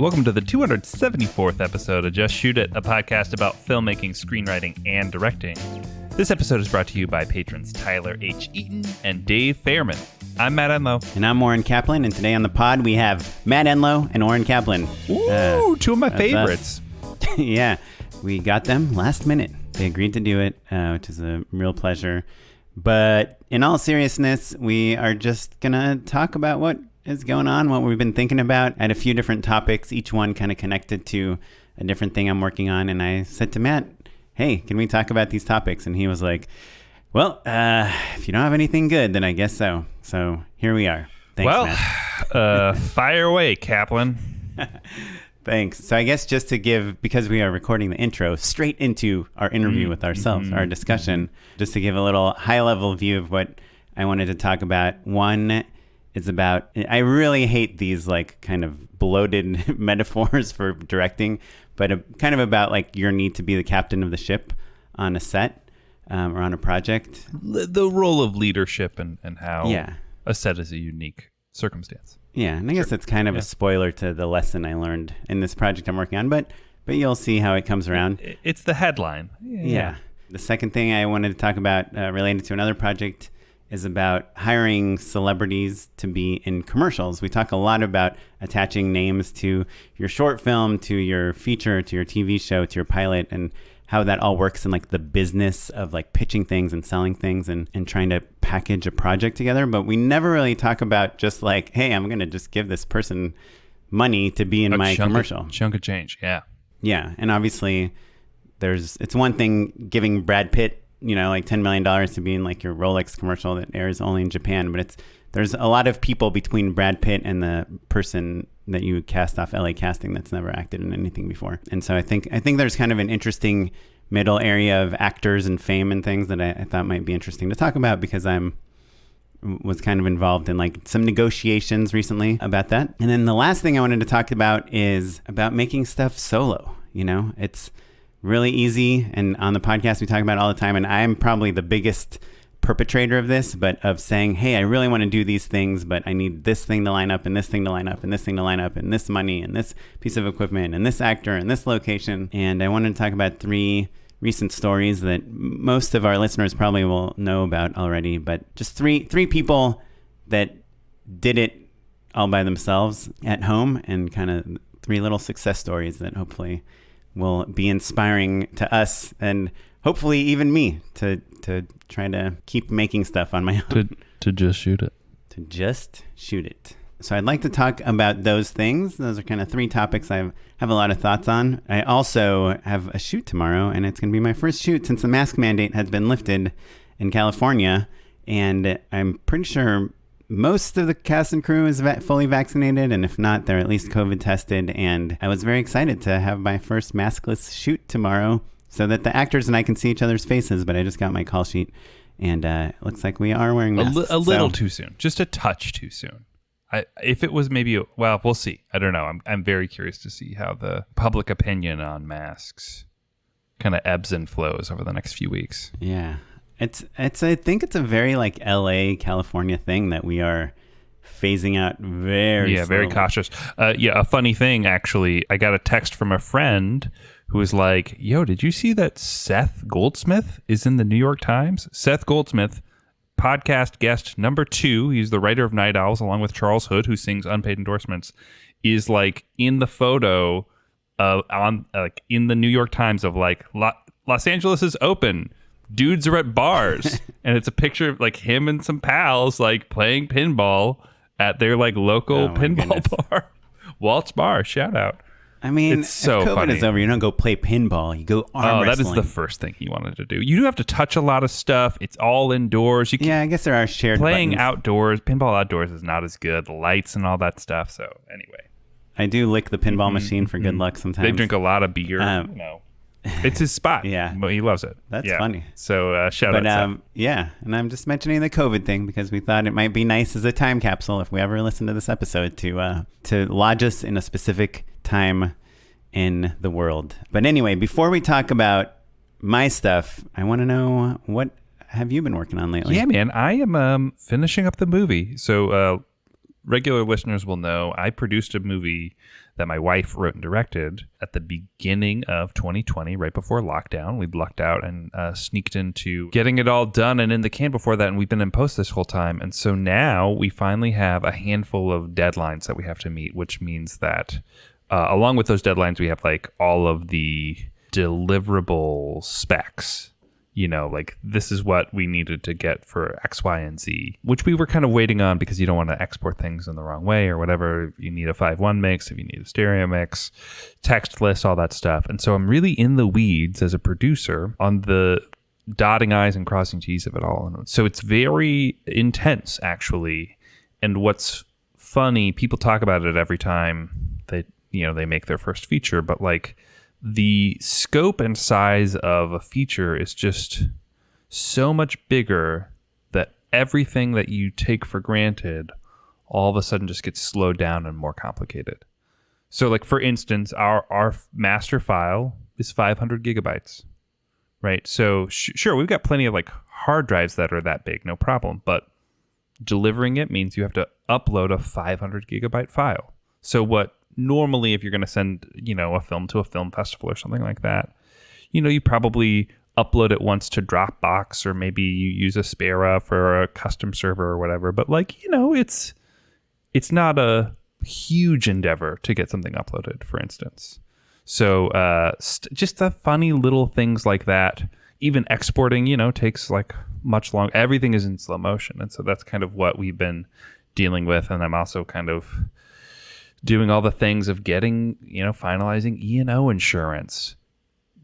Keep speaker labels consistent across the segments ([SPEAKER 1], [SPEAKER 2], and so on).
[SPEAKER 1] welcome to the 274th episode of Just Shoot It, a podcast about filmmaking, screenwriting, and directing. This episode is brought to you by patrons Tyler H. Eaton and Dave Fairman. I'm Matt Enlow.
[SPEAKER 2] And I'm Oren Kaplan, and today on the pod we have Matt Enlow and Oren Kaplan.
[SPEAKER 1] Ooh, two of my favorites.
[SPEAKER 2] Yeah, we got them last minute. They agreed to do it, which is a real pleasure. But in all seriousness, we are just going to talk about what is going on, what we've been thinking about at a few different topics, each one kind of connected to a different thing I'm working on. And I said to Matt, hey, can we talk about these topics? And he was like, well, if you don't have anything good, then I guess so. So here we are. Thanks,
[SPEAKER 1] Matt. Fire away, Kaplan.
[SPEAKER 2] Thanks. So I guess just to give, because we are recording the intro straight into our interview with ourselves, our discussion, just to give a little high-level view of what I wanted to talk about. One is about, I really hate these like kind of bloated metaphors for directing, but kind of about like your need to be the captain of the ship on a set or on a project.
[SPEAKER 1] The role of leadership and how a set is a unique circumstance.
[SPEAKER 2] Yeah, and I guess it's kind of a spoiler to the lesson I learned in this project I'm working on, but you'll see how it comes around.
[SPEAKER 1] It's the headline.
[SPEAKER 2] Yeah. The second thing I wanted to talk about related to another project is about hiring celebrities to be in commercials. We talk a lot about attaching names to your short film, to your feature, to your TV show, to your pilot, and how that all works in like the business of like pitching things and selling things and trying to package a project together. But we never really talk about just like, hey, I'm going to just give this person money to be in my commercial.
[SPEAKER 1] Chunk of change, yeah.
[SPEAKER 2] Yeah, and obviously it's one thing giving Brad Pitt, like $10 million to be in like your Rolex commercial that airs only in Japan, but there's a lot of people between Brad Pitt and the person that you cast off LA Casting that's never acted in anything before. And so I think there's kind of an interesting middle area of actors and fame and things that I thought might be interesting to talk about because was kind of involved in like some negotiations recently about that. And then the last thing I wanted to talk about is about making stuff solo. It's really easy, and on the podcast we talk about it all the time, and I'm probably the biggest perpetrator of this, but of saying, hey, I really want to do these things, but I need this thing to line up and this thing to line up and this thing to line up and this money and this piece of equipment and this actor and this location. And I wanted to talk about 3 recent stories that most of our listeners probably will know about already, but just three people that did it all by themselves at home, and kind of 3 little success stories that hopefully will be inspiring to us and hopefully even me to try to keep making stuff on my own.
[SPEAKER 1] To just shoot it.
[SPEAKER 2] To just shoot it. So I'd like to talk about those things. Those are kind of 3 topics I have a lot of thoughts on. I also have a shoot tomorrow, and it's going to be my first shoot since the mask mandate has been lifted in California. And I'm pretty sure most of the cast and crew is fully vaccinated, and if not, they're at least COVID tested. And I was very excited to have my first maskless shoot tomorrow so that the actors and I can see each other's faces, but I just got my call sheet, and it looks like we are wearing masks.
[SPEAKER 1] A little too soon. Just a touch too soon. If it was maybe, we'll see. I don't know. I'm very curious to see how the public opinion on masks kind of ebbs and flows over the next few weeks.
[SPEAKER 2] Yeah. I think it's a very like LA, California thing that we are phasing out very slowly.
[SPEAKER 1] Very cautious. A funny thing, actually, I got a text from a friend who was like, yo, did you see that Seth Goldsmith is in the New York Times? Seth Goldsmith, podcast guest number 2, he's the writer of Night Owls along with Charles Hood, who sings Unpaid Endorsements, is like in the photo in the New York Times of like Los Angeles is open. Dudes are at bars. And it's a picture of like him and some pals like playing pinball at their like local pinball bar. Walt's Bar, shout out.
[SPEAKER 2] I mean,
[SPEAKER 1] it's so
[SPEAKER 2] if COVID
[SPEAKER 1] funny.
[SPEAKER 2] is over, you don't go play pinball. You go arm wrestling.
[SPEAKER 1] That is the first thing he wanted to do. You do have to touch a lot of stuff. It's all indoors.
[SPEAKER 2] I guess there are shared
[SPEAKER 1] playing
[SPEAKER 2] buttons.
[SPEAKER 1] Outdoors. Pinball outdoors is not as good. The lights and all that stuff. So anyway.
[SPEAKER 2] I do lick the pinball machine for good luck sometimes.
[SPEAKER 1] They drink a lot of beer. No. It's his spot.
[SPEAKER 2] Yeah.
[SPEAKER 1] But he loves it.
[SPEAKER 2] That's funny.
[SPEAKER 1] So shout out.
[SPEAKER 2] Yeah. And I'm just mentioning the COVID thing because we thought it might be nice as a time capsule if we ever listen to this episode to lodge us in a specific time in the world. But anyway, before we talk about my stuff, I want to know, what have you been working on lately?
[SPEAKER 1] Yeah, man, I am finishing up the movie. So regular listeners will know I produced a movie that my wife wrote and directed at the beginning of 2020, right before lockdown. We'd lucked out and sneaked into getting it all done and in the can before that, and we've been in post this whole time. And so now we finally have a handful of deadlines that we have to meet, which means that along with those deadlines, we have like all of the deliverable specs. You know, like this is what we needed to get for X, Y, and Z, which we were kind of waiting on because you don't want to export things in the wrong way or whatever. If you need a 5.1 mix, if you need a stereo mix, text list, all that stuff. And so I'm really in the weeds as a producer on the dotting I's and crossing T's of it all. And so it's very intense, actually. And what's funny, people talk about it every time they make their first feature, but like, the scope and size of a feature is just so much bigger that everything that you take for granted all of a sudden just gets slowed down and more complicated. So like, for instance, our master file is 500 gigabytes, right? So sure, we've got plenty of like hard drives that are that big, no problem. But delivering it means you have to upload a 500 gigabyte file. So what normally, if you're going to send, a film to a film festival or something like that, you probably upload it once to Dropbox, or maybe you use Aspera for a custom server or whatever. But like, it's not a huge endeavor to get something uploaded, for instance. So just the funny little things like that. Even exporting, takes like much longer. Everything is in slow motion. And so that's kind of what we've been dealing with. And I'm also kind of doing all the things of getting, finalizing E&O insurance,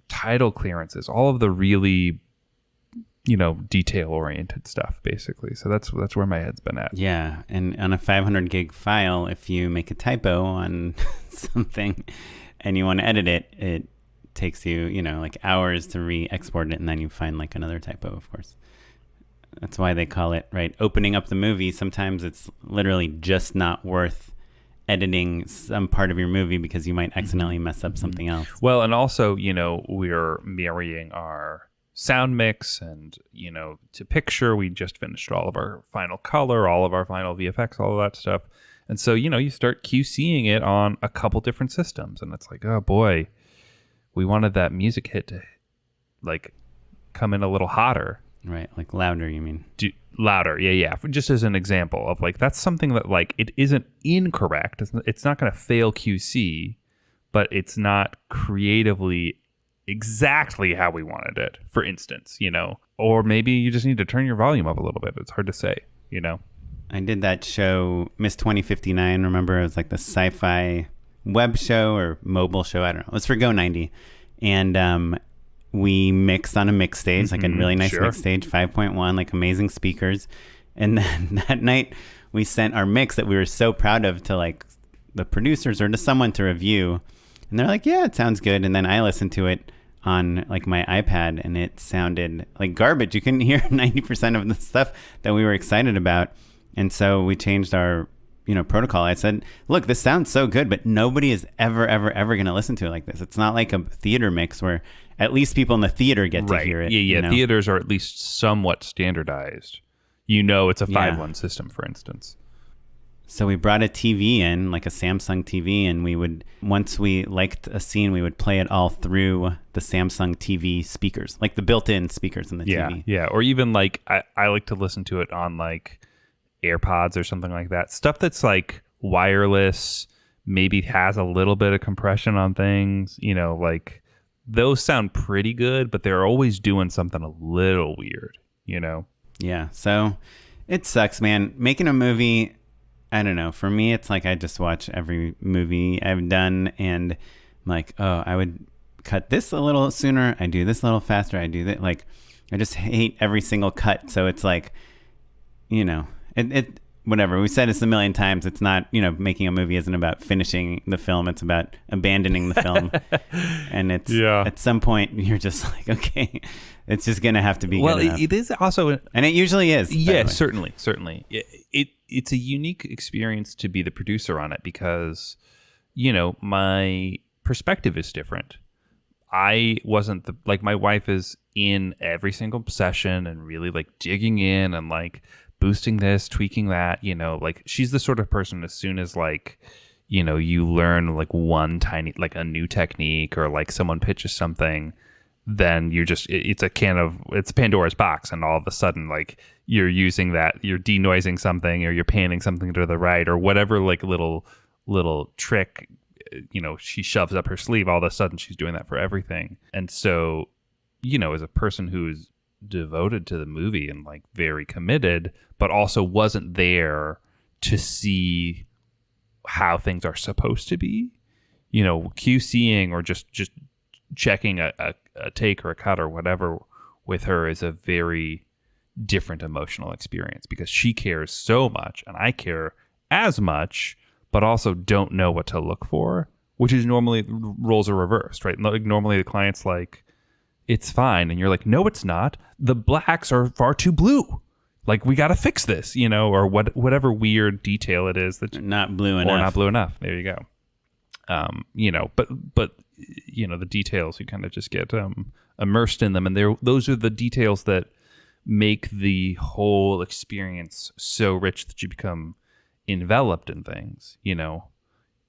[SPEAKER 1] title clearances, all of the really, detail-oriented stuff, basically. So that's where my head's been at.
[SPEAKER 2] Yeah, and on a 500 gig file, if you make a typo on something and you want to edit it, it takes you, like hours to re-export it, and then you find like another typo, of course. That's why they call it, right, opening up the movie. Sometimes it's literally just not worth editing some part of your movie because you might accidentally mess up something else.
[SPEAKER 1] Well, and also, we're marrying our sound mix and, to picture. We just finished all of our final color, all of our final VFX, all of that stuff. And so, you start QCing it on a couple different systems. And it's like, oh boy, we wanted that music hit to like come in a little hotter.
[SPEAKER 2] Right, like louder, you mean?
[SPEAKER 1] Louder, yeah. Just as an example of like, that's something that like, it isn't incorrect. It's not going to fail QC, but it's not creatively exactly how we wanted it, for instance, Or maybe you just need to turn your volume up a little bit. It's hard to say,
[SPEAKER 2] I did that show, Miss 2059, remember? It was like the sci-fi web show or mobile show, I don't know. It was for Go90. And we mixed on a mix stage, like a really nice mix stage, 5.1, like amazing speakers. And then that night we sent our mix that we were so proud of to like the producers or to someone to review. And they're like, yeah, it sounds good. And then I listened to it on like my iPad and it sounded like garbage. You couldn't hear 90% of the stuff that we were excited about. And so we changed our protocol. I said, look, this sounds so good, but nobody is ever going to listen to it like this. It's not like a theater mix where at least people in the theater get to hear it.
[SPEAKER 1] Yeah. Theaters are at least somewhat standardized. It's a 5.1 system, for instance.
[SPEAKER 2] So we brought a TV in, like a Samsung TV, and we would, once we liked a scene, we would play it all through the Samsung TV speakers, like the built-in speakers in the TV.
[SPEAKER 1] Yeah. Or even like, I like to listen to it on like AirPods or something like that. Stuff that's like wireless, maybe has a little bit of compression on things, like those sound pretty good, but they're always doing something a little weird,
[SPEAKER 2] Yeah. So it sucks, man. Making a movie, I don't know. For me, it's like I just watch every movie I've done and I'm like, oh, I would cut this a little sooner. I do this a little faster. I do that. Like, I just hate every single cut. So it's like, it whatever. We said this a million times. It's not, making a movie isn't about finishing the film. It's about abandoning the film. And it's at some point you're just like, okay, it's just going to have to be good enough.
[SPEAKER 1] It is also...
[SPEAKER 2] And it usually is.
[SPEAKER 1] Yeah, certainly. It's a unique experience to be the producer on it because, my perspective is different. I wasn't my wife is in every single session and really like digging in and like boosting this, tweaking that, like she's the sort of person as soon as like, you learn like one tiny, like a new technique or like someone pitches something, then you're just, it's Pandora's box. And all of a sudden, like you're using that, you're denoising something or you're panning something to the right or whatever, like little trick, she shoves up her sleeve. All of a sudden she's doing that for everything. And so, as a person who's devoted to the movie and like very committed, but also wasn't there to see how things are supposed to be, QCing or just checking a take or a cut or whatever with her is a very different emotional experience because she cares so much and I care as much, but also don't know what to look for, which is normally roles are reversed, right? Like normally the client's like, it's fine. And you're like, no, it's not. The blacks are far too blue. Like, we got to fix this, or whatever weird detail it is that's
[SPEAKER 2] not blue enough.
[SPEAKER 1] Or not blue enough. There you go. But the details, you kind of just get immersed in them. And those are the details that make the whole experience so rich that you become enveloped in things,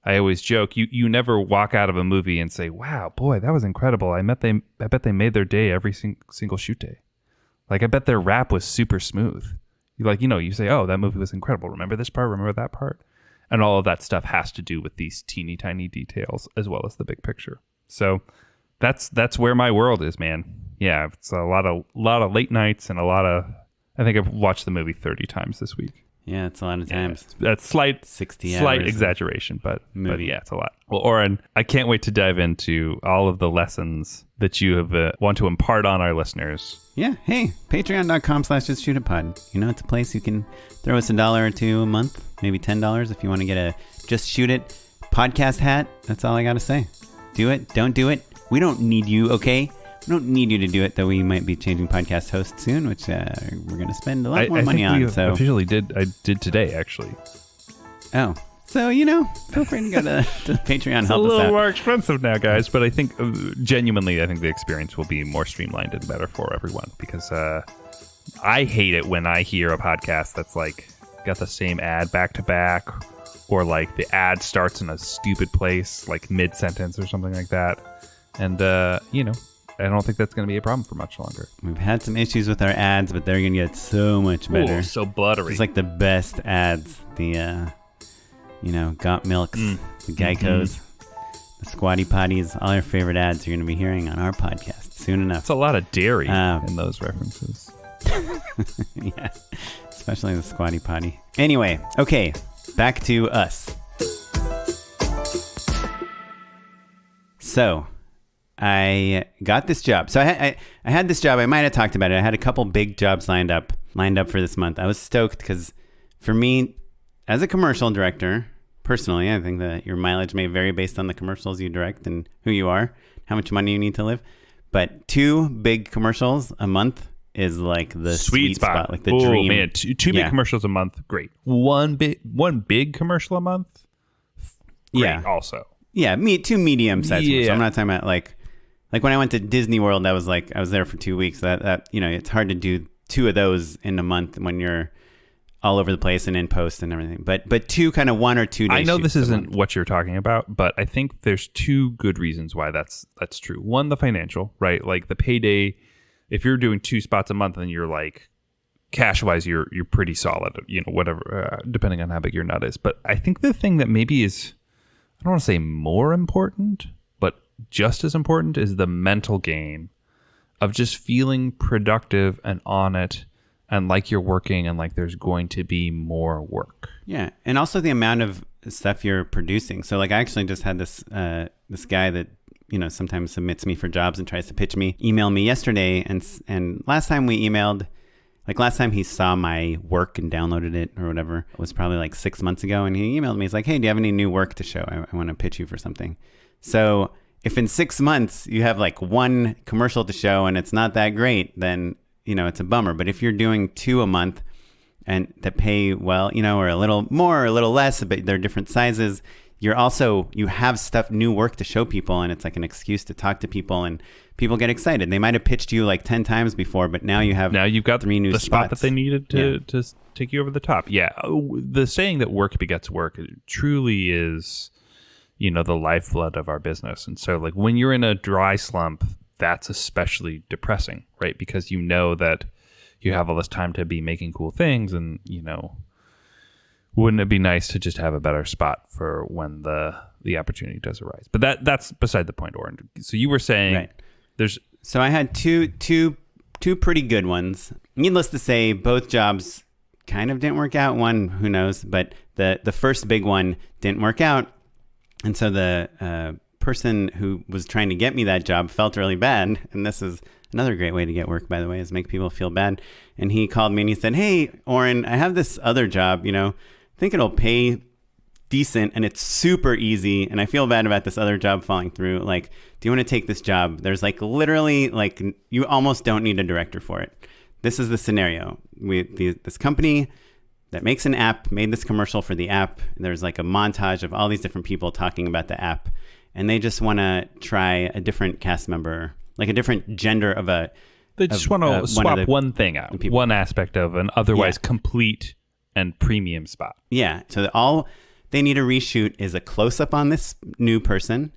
[SPEAKER 1] I always joke, you never walk out of a movie and say, wow, boy, that was incredible. I bet they made their day every single shoot day. Like, I bet their rap was super smooth. You say, oh, that movie was incredible. Remember this part? Remember that part? And all of that stuff has to do with these teeny tiny details as well as the big picture. So that's where my world is, man. Yeah, it's a lot of late nights and I think I've watched the movie 30 times this week.
[SPEAKER 2] Yeah, it's a lot of times.
[SPEAKER 1] Yeah, that's slight
[SPEAKER 2] 60
[SPEAKER 1] slight
[SPEAKER 2] hours
[SPEAKER 1] exaggeration, but yeah, it's a lot. Well, Oren, I can't wait to dive into all of the lessons that you have want to impart on our listeners.
[SPEAKER 2] Yeah, hey, patreon.com/justshootitpod. It's a place you can throw us $1 or $2 a month, maybe $10 if you want to get a Just Shoot It podcast hat. That's all I got to say. Do it, don't do it. We don't need you, okay? We don't need you to do it, though we might be changing podcast hosts soon, which we're going to spend a lot more money on.
[SPEAKER 1] I did today, actually.
[SPEAKER 2] Oh, so, feel free to go to Patreon, help us out.
[SPEAKER 1] It's a little more expensive now, guys, but I think, genuinely, I think the experience will be more streamlined and better for everyone, because I hate it when I hear a podcast that's, like, got the same ad back-to-back, or, like, the ad starts in a stupid place, like mid-sentence or something like that, and, I don't think that's going to be a problem for much longer.
[SPEAKER 2] We've had some issues with our ads, but they're going to get so much better.
[SPEAKER 1] Ooh, so buttery.
[SPEAKER 2] It's like the best ads. The, Got Milks, the Geicos, the Squatty Potties. All our favorite ads you're going to be hearing on our podcast soon enough.
[SPEAKER 1] It's a lot of dairy in those references.
[SPEAKER 2] Yeah, especially the Squatty Potty. Anyway, okay, back to us. So I got this job. So I had this job. I might have talked about it. I had a couple big jobs lined up for this month. I was stoked because for me, as a commercial director, personally, I think that your mileage may vary based on the commercials you direct and who you are, how much money you need to live. But 2 big commercials a month is like the sweet spot, like the dream. Oh man,
[SPEAKER 1] two big commercials a month, great. One big commercial a month, great also.
[SPEAKER 2] Yeah, 2 medium-sized commercials. I'm not talking about like when I went to Disney World, I was there for 2 weeks. That it's hard to do 2 of those in a month when you're all over the place and in post and everything. But 2 kind of 1 or 2 days.
[SPEAKER 1] I know this isn't what you're talking about, but I think there's 2 good reasons why that's true. One, the financial, right? Like the payday. If you're doing 2 spots a month and you're like cash wise, you're pretty solid. Whatever, depending on how big your nut is. But I think the thing that maybe is, I don't want to say more important, but just as important is the mental game of just feeling productive and on it and like you're working and like there's going to be more work.
[SPEAKER 2] Yeah. And also the amount of stuff you're producing. So like I actually just had this guy that, sometimes submits me for jobs and tries to pitch me, email me yesterday. And last time we emailed, like last time he saw my work and downloaded it or whatever, it was probably like 6 months ago. And he emailed me. He's like, hey, do you have any new work to show? I want to pitch you for something. So if in 6 months you have like 1 commercial to show and it's not that great, then, it's a bummer. But if you're doing 2 a month and that pay well, or a little more or a little less, but they're different sizes, you have new work to show people, and it's like an excuse to talk to people, and people get excited. They might have pitched you like 10 times before, but now you've got 3 new
[SPEAKER 1] the
[SPEAKER 2] spots.
[SPEAKER 1] Spot that they needed to take you over the top. Yeah. The saying that work begets work truly is, the lifeblood of our business. And so like when you're in a dry slump, that's especially depressing, right? Because you know that you have all this time to be making cool things, and wouldn't it be nice to just have a better spot for when the opportunity does arise? But that's beside the point, Oren. So you were saying
[SPEAKER 2] So I had two pretty good ones. Needless to say, both jobs kind of didn't work out. One, who knows, but the first big one didn't work out. And so the person who was trying to get me that job felt really bad. And this is another great way to get work, by the way, is make people feel bad. And he called me and he said, "Hey, Oren, I have this other job, I think it'll pay decent and it's super easy. And I feel bad about this other job falling through. Like, do you want to take this job? There's like literally like you almost don't need a director for it. This is the scenario. This company that makes an app made this commercial for the app. There's like a montage of all these different people talking about the app. And they just want to try a different cast member, like a different gender of a...
[SPEAKER 1] They just want to swap one thing out, one aspect of an otherwise complete and premium spot.
[SPEAKER 2] Yeah. So all they need to reshoot is a close-up on this new person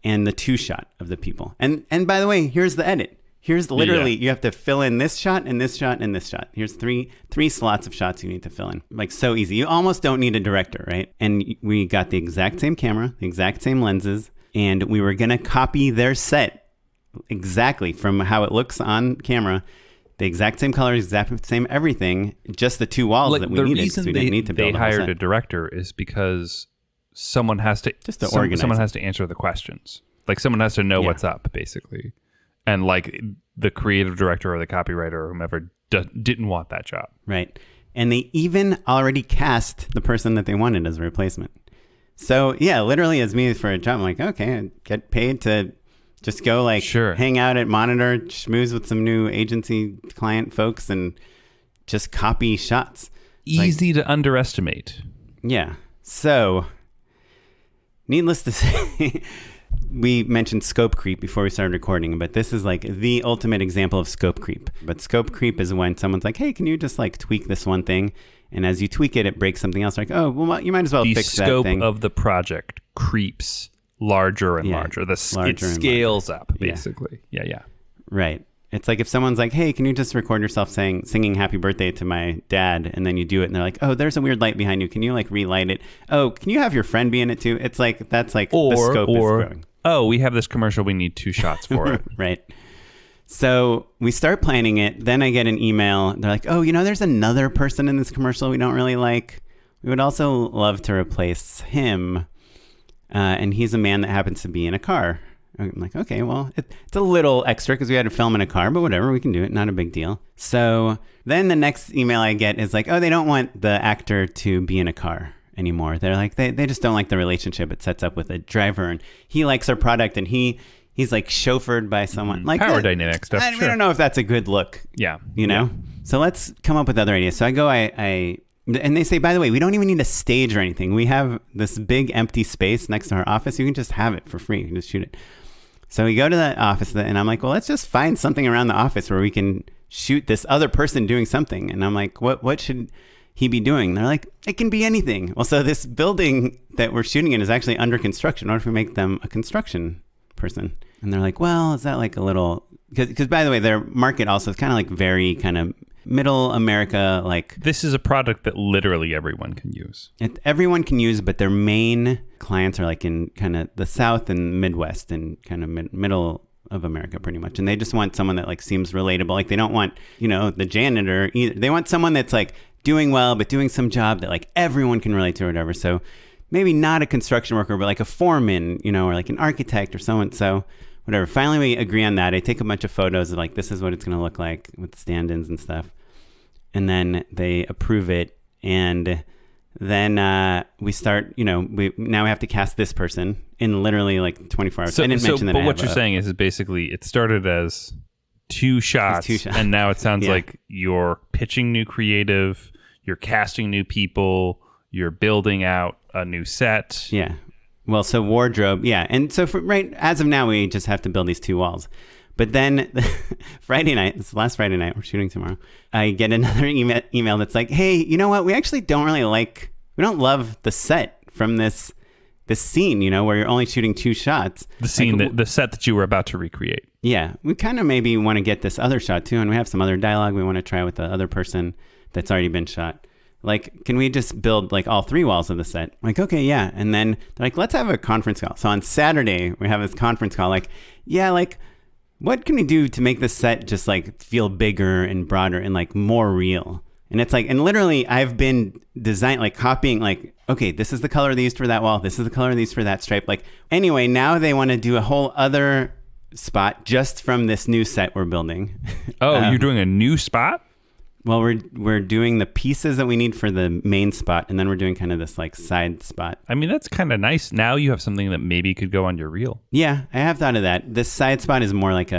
[SPEAKER 2] and the 2-shot of the people. And by the way, here's the edit. Here's literally, you have to fill in this shot and this shot and this shot. Here's three slots of shots you need to fill in. Like, so easy. You almost don't need a director, right? And we got the exact same camera, the exact same lenses, and we were going to copy their set exactly from how it looks on camera. The exact same colors, exact same everything, just the 2 walls that we needed.
[SPEAKER 1] The reason
[SPEAKER 2] we didn't need to build
[SPEAKER 1] they hired a director is because someone has to someone has to answer the questions. Like, someone has to know what's up, basically. And like the creative director or the copywriter or whomever didn't want that job.
[SPEAKER 2] Right. And they even already cast the person that they wanted as a replacement. So yeah, literally as me for a job, I'm like, okay, I get paid to just go like hang out at Monitor, schmooze with some new agency client folks and just copy shots.
[SPEAKER 1] Easy to underestimate.
[SPEAKER 2] Yeah. So needless to say, we mentioned scope creep before we started recording, but this is like the ultimate example of scope creep. But scope creep is when someone's like, hey, can you just like tweak this one thing? And as you tweak it, it breaks something else. Like, oh, well, you might as well fix that thing.
[SPEAKER 1] The scope of the project creeps larger and larger. It scales up, basically. Yeah.
[SPEAKER 2] Right. It's like if someone's like, hey, can you just record yourself singing happy birthday to my dad? And then you do it and they're like, oh, there's a weird light behind you. Can you like relight it? Oh, can you have your friend be in it too? It's like, that's like the scope is growing.
[SPEAKER 1] Oh, we have this commercial. We need 2 shots for it.
[SPEAKER 2] Right. So we start planning it. Then I get an email. They're like, oh, there's another person in this commercial we don't really like. We would also love to replace him. And he's a man that happens to be in a car. I'm like, okay, well, it's a little extra because we had to film in a car, but whatever, we can do it. Not a big deal. So then the next email I get is like, oh, they don't want the actor to be in a car anymore. They're like, they just don't like the relationship it sets up with a driver, and he likes our product, and he's like chauffeured by someone. Like
[SPEAKER 1] power dynamic stuff.
[SPEAKER 2] We don't know if that's a good look.
[SPEAKER 1] Yeah.
[SPEAKER 2] So let's come up with other ideas. So I go, and they say, by the way, we don't even need a stage or anything. We have this big empty space next to our office. You can just have it for free. You can just shoot it. So we go to the office, and I'm like, well, let's just find something around the office where we can shoot this other person doing something. And I'm like, what should he be doing? And they're like, it can be anything. Well, so this building that we're shooting in is actually under construction. What if we make them a construction person? And they're like, well, is that like a little... Because by the way, their market also is kind of like very kind of middle America. Like,
[SPEAKER 1] this is a product that literally everyone can use.
[SPEAKER 2] Everyone can use, but their main clients are like in kind of the South and Midwest and kind of middle of America pretty much. And they just want someone that like seems relatable. Like, they don't want, the janitor either. They want someone that's like doing well, but doing some job that like everyone can relate to or whatever. So maybe not a construction worker, but like a foreman, or like an architect or someone. So whatever. Finally, we agree on that. I take a bunch of photos of like, this is what it's going to look like with stand-ins and stuff. And then they approve it. And then we start, we have to cast this person in literally like 24 hours. I didn't mention that.
[SPEAKER 1] But what you're saying is basically it started as 2 shots, and now it sounds like you're pitching new creative, you're casting new people, you're building out a new set.
[SPEAKER 2] Yeah. Well, so wardrobe, yeah. And so as of now, we just have to build these 2 walls. But then Friday night, this is last Friday night, we're shooting tomorrow, I get another email that's like, hey, you know what? We actually don't love the set from this scene, where you're only shooting 2 shots.
[SPEAKER 1] The scene, the set that you were about to recreate.
[SPEAKER 2] Yeah. We kind of maybe want to get this other shot too. And we have some other dialogue we want to try with the other person that's already been shot. Like, can we just build like all 3 walls of the set? Like, okay, yeah. And then they're like, let's have a conference call. So on Saturday, we have this conference call. Like, yeah, like, what can we do to make the set just like feel bigger and broader and like more real? And it's like, and literally I've been copying, like, okay, this is the color they used for that wall. This is the color they used for that stripe. Like, anyway, now they want to do a whole other spot just from this new set we're building.
[SPEAKER 1] Oh, you're doing a new spot?
[SPEAKER 2] Well, we're doing the pieces that we need for the main spot, and then we're doing kind of this like side spot.
[SPEAKER 1] I mean, that's kind of nice. Now you have something that maybe could go on your reel.
[SPEAKER 2] Yeah, I have thought of that. This side spot is more like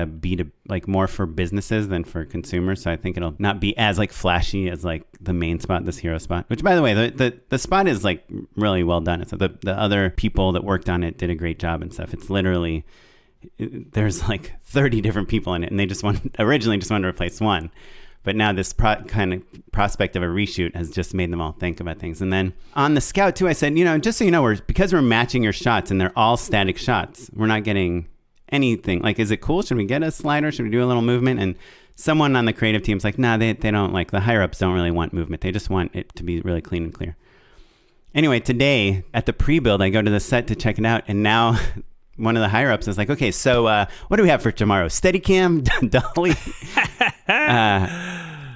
[SPEAKER 2] like more for businesses than for consumers. So I think it'll not be as like flashy as like the main spot, this hero spot. Which, by the way, the spot is like really well done. So the other people that worked on it did a great job and stuff. It's literally, there's like 30 different people in it, and they originally just wanted to replace one. But now this kind of prospect of a reshoot has just made them all think about things. And then on the Scout too, I said, just so you know, because we're matching your shots and they're all static shots, we're not getting anything. Like, is it cool? Should we get a slider? Should we do a little movement? And someone on the creative team's like, nah, they don't like, the higher ups don't really want movement. They just want it to be really clean and clear. Anyway, today at the pre-build, I go to the set to check it out. And now one of the higher ups is like, okay, so what do we have for tomorrow? Steadicam, dolly.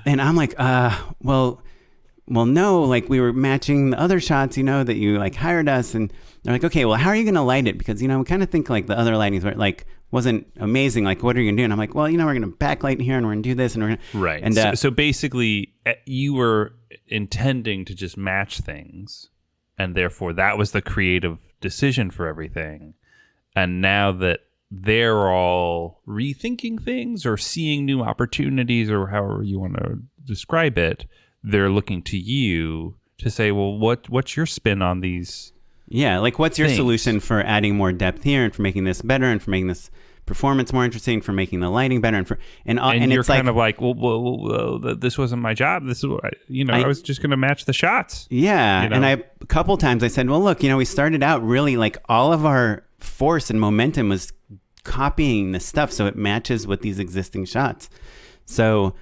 [SPEAKER 2] And I'm like, well, no, like we were matching the other shots, that you like hired us. And they're like, okay, well, how are you going to light it? Because, we kind of think like the other lightings were like, wasn't amazing. Like, what are you going to do? And I'm like, well, we're going to backlight here and we're going to do this. And we're going to.
[SPEAKER 1] Right. And so basically you were intending to just match things. And therefore that was the creative decision for everything. And now that they're all rethinking things or seeing new opportunities or however you want to describe it, they're looking to you to say, well, what's your spin on these?
[SPEAKER 2] Yeah, like what's your
[SPEAKER 1] things? Solution
[SPEAKER 2] for adding more depth here and for making this better and for making this performance more interesting, for making the lighting better and
[SPEAKER 1] you're
[SPEAKER 2] it's
[SPEAKER 1] kind of like, well, this wasn't my job. This is what I was just going to match the shots.
[SPEAKER 2] Yeah, and a couple times I said, well, look, we started out really like all of our force and momentum was copying the stuff so it matches with these existing shots. So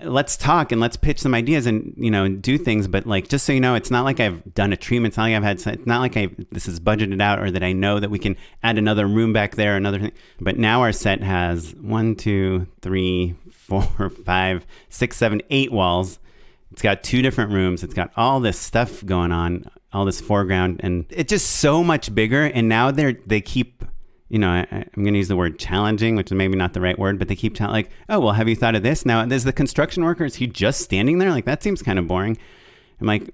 [SPEAKER 2] let's talk and let's pitch some ideas and do things, but like just so you know, it's not like I've done a treatment. It's not like it's not like this is budgeted out or that I know that we can add another room back there, another thing. But now our set has 1, 2, 3, 4, 5, 6, 7, 8 walls. It's got 2 different rooms. It's got all this stuff going on, all this foreground, and it's just so much bigger. And now they keep, I'm going to use the word challenging, which is maybe not the right word, but they keep like, oh, well, have you thought of this? Now, there's the construction worker. Is he just standing there? Like, that seems kind of boring. I'm like,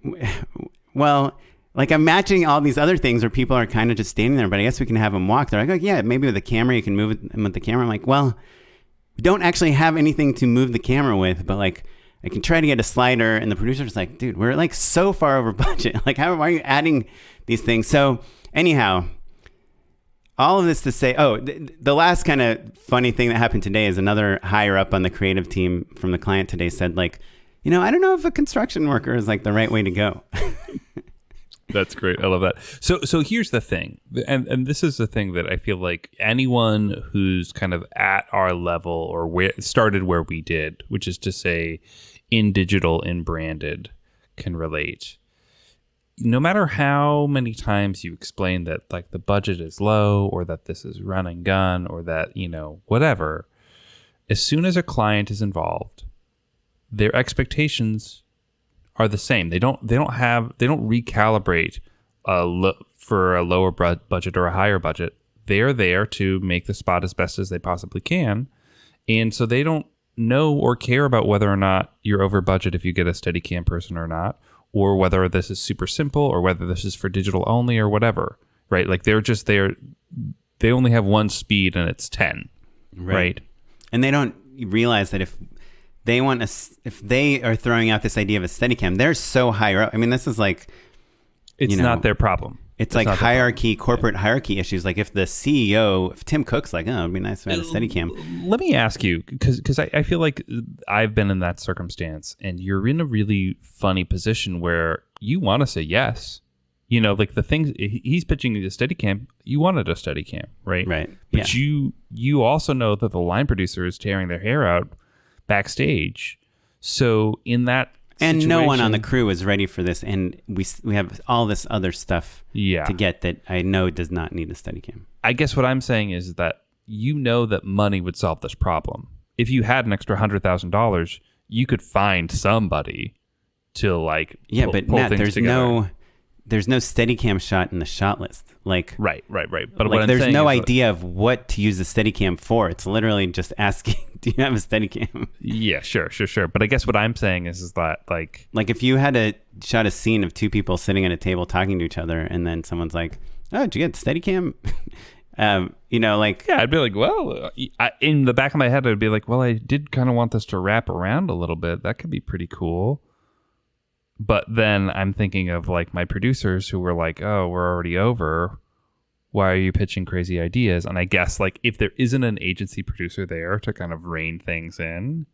[SPEAKER 2] well, like I'm matching all these other things where people are kind of just standing there, but I guess we can have them walk. They're like, oh, yeah, maybe with the camera, you can move it with the camera. I'm like, well, we don't actually have anything to move the camera with, but like, I can try to get a slider. And the producer's like, dude, we're like so far over budget. Like, why are you adding these things? So anyhow, all of this to say, the last kind of funny thing that happened today is another higher up on the creative team from the client today said like, I don't know if a construction worker is like the right way to go.
[SPEAKER 1] That's great. I love that. So here's the thing. And this is the thing that I feel like anyone who's kind of at our level or started where we did, which is to say in digital, in branded, can relate. No matter how many times you explain that like the budget is low or that this is run and gun or that, whatever, as soon as a client is involved, their expectations are the same. They don't recalibrate for a lower budget or a higher budget. They're there to make the spot as best as they possibly can. And so they don't know or care about whether or not you're over budget if you get a Steadicam person or not, or whether this is super simple or whether this is for digital only or whatever, right? Like they're just there. They only have one speed and it's 10, right?
[SPEAKER 2] And they don't realize that if they are throwing out this idea of a Steadicam, they're so higher up. I mean, this is like,
[SPEAKER 1] it's not their problem.
[SPEAKER 2] It's like hierarchy, corporate hierarchy issues. Like if the CEO, if Tim Cook's like, oh, it'd be nice if I had a Steadicam.
[SPEAKER 1] Let me ask you, because I feel like I've been in that circumstance, and you're in a really funny position where you want to say yes. You know, like the things he's pitching you a Steadicam, you wanted a Steadicam, right?
[SPEAKER 2] Right.
[SPEAKER 1] But you also know that the line producer is tearing their hair out backstage. So in that
[SPEAKER 2] and no one on the crew is ready for this, and we have all this other stuff to get that I know does not need a Steadicam.
[SPEAKER 1] I guess what I'm saying is that you know that money would solve this problem. If you had an extra $100,000, you could find somebody to like pull
[SPEAKER 2] Matt,
[SPEAKER 1] things together.
[SPEAKER 2] There's no Steadicam shot in the shot list. Like
[SPEAKER 1] right. But
[SPEAKER 2] like,
[SPEAKER 1] what I'm
[SPEAKER 2] there's
[SPEAKER 1] saying
[SPEAKER 2] no
[SPEAKER 1] is
[SPEAKER 2] idea of what to use the Steadicam for. It's literally just asking, "Do you have a Steadicam?"
[SPEAKER 1] Yeah, sure. But I guess what I'm saying is that like
[SPEAKER 2] if you had shot a scene of two people sitting at a table talking to each other, and then someone's like, "Oh, did you get the Steadicam?"
[SPEAKER 1] I'd be like, well, in the back of my head, I'd be like, well, I did kind of want this to wrap around a little bit. That could be pretty cool. But then I'm thinking of like my producers who were like, oh, we're already over. Why are you pitching crazy ideas? And I guess like if there isn't an agency producer there to kind of rein things in,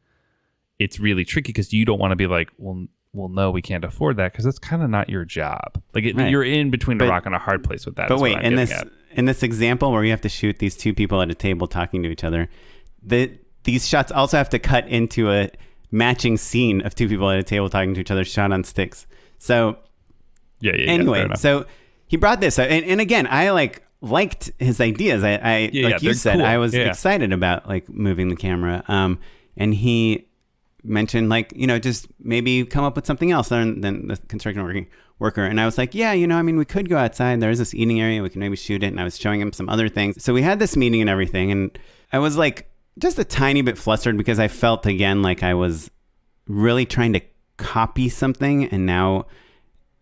[SPEAKER 1] it's really tricky because you don't want to be like, well, no, we can't afford that because it's kind of not your job. Like you're in between a rock and a hard place with that.
[SPEAKER 2] But wait, in this example where you have to shoot these two people at a table talking to each other, these shots also have to cut into a matching scene of two people at a table talking to each other shot on sticks. So anyway, so he brought this up, and again, I liked his ideas. I like you said, cool. I was excited about like moving the camera. And he mentioned like, just maybe come up with something else than the construction worker. And I was like, we could go outside. There's this eating area. We can maybe shoot it. And I was showing him some other things. So we had this meeting and everything. And I was like, just a tiny bit flustered because I felt again like I was really trying to copy something, and now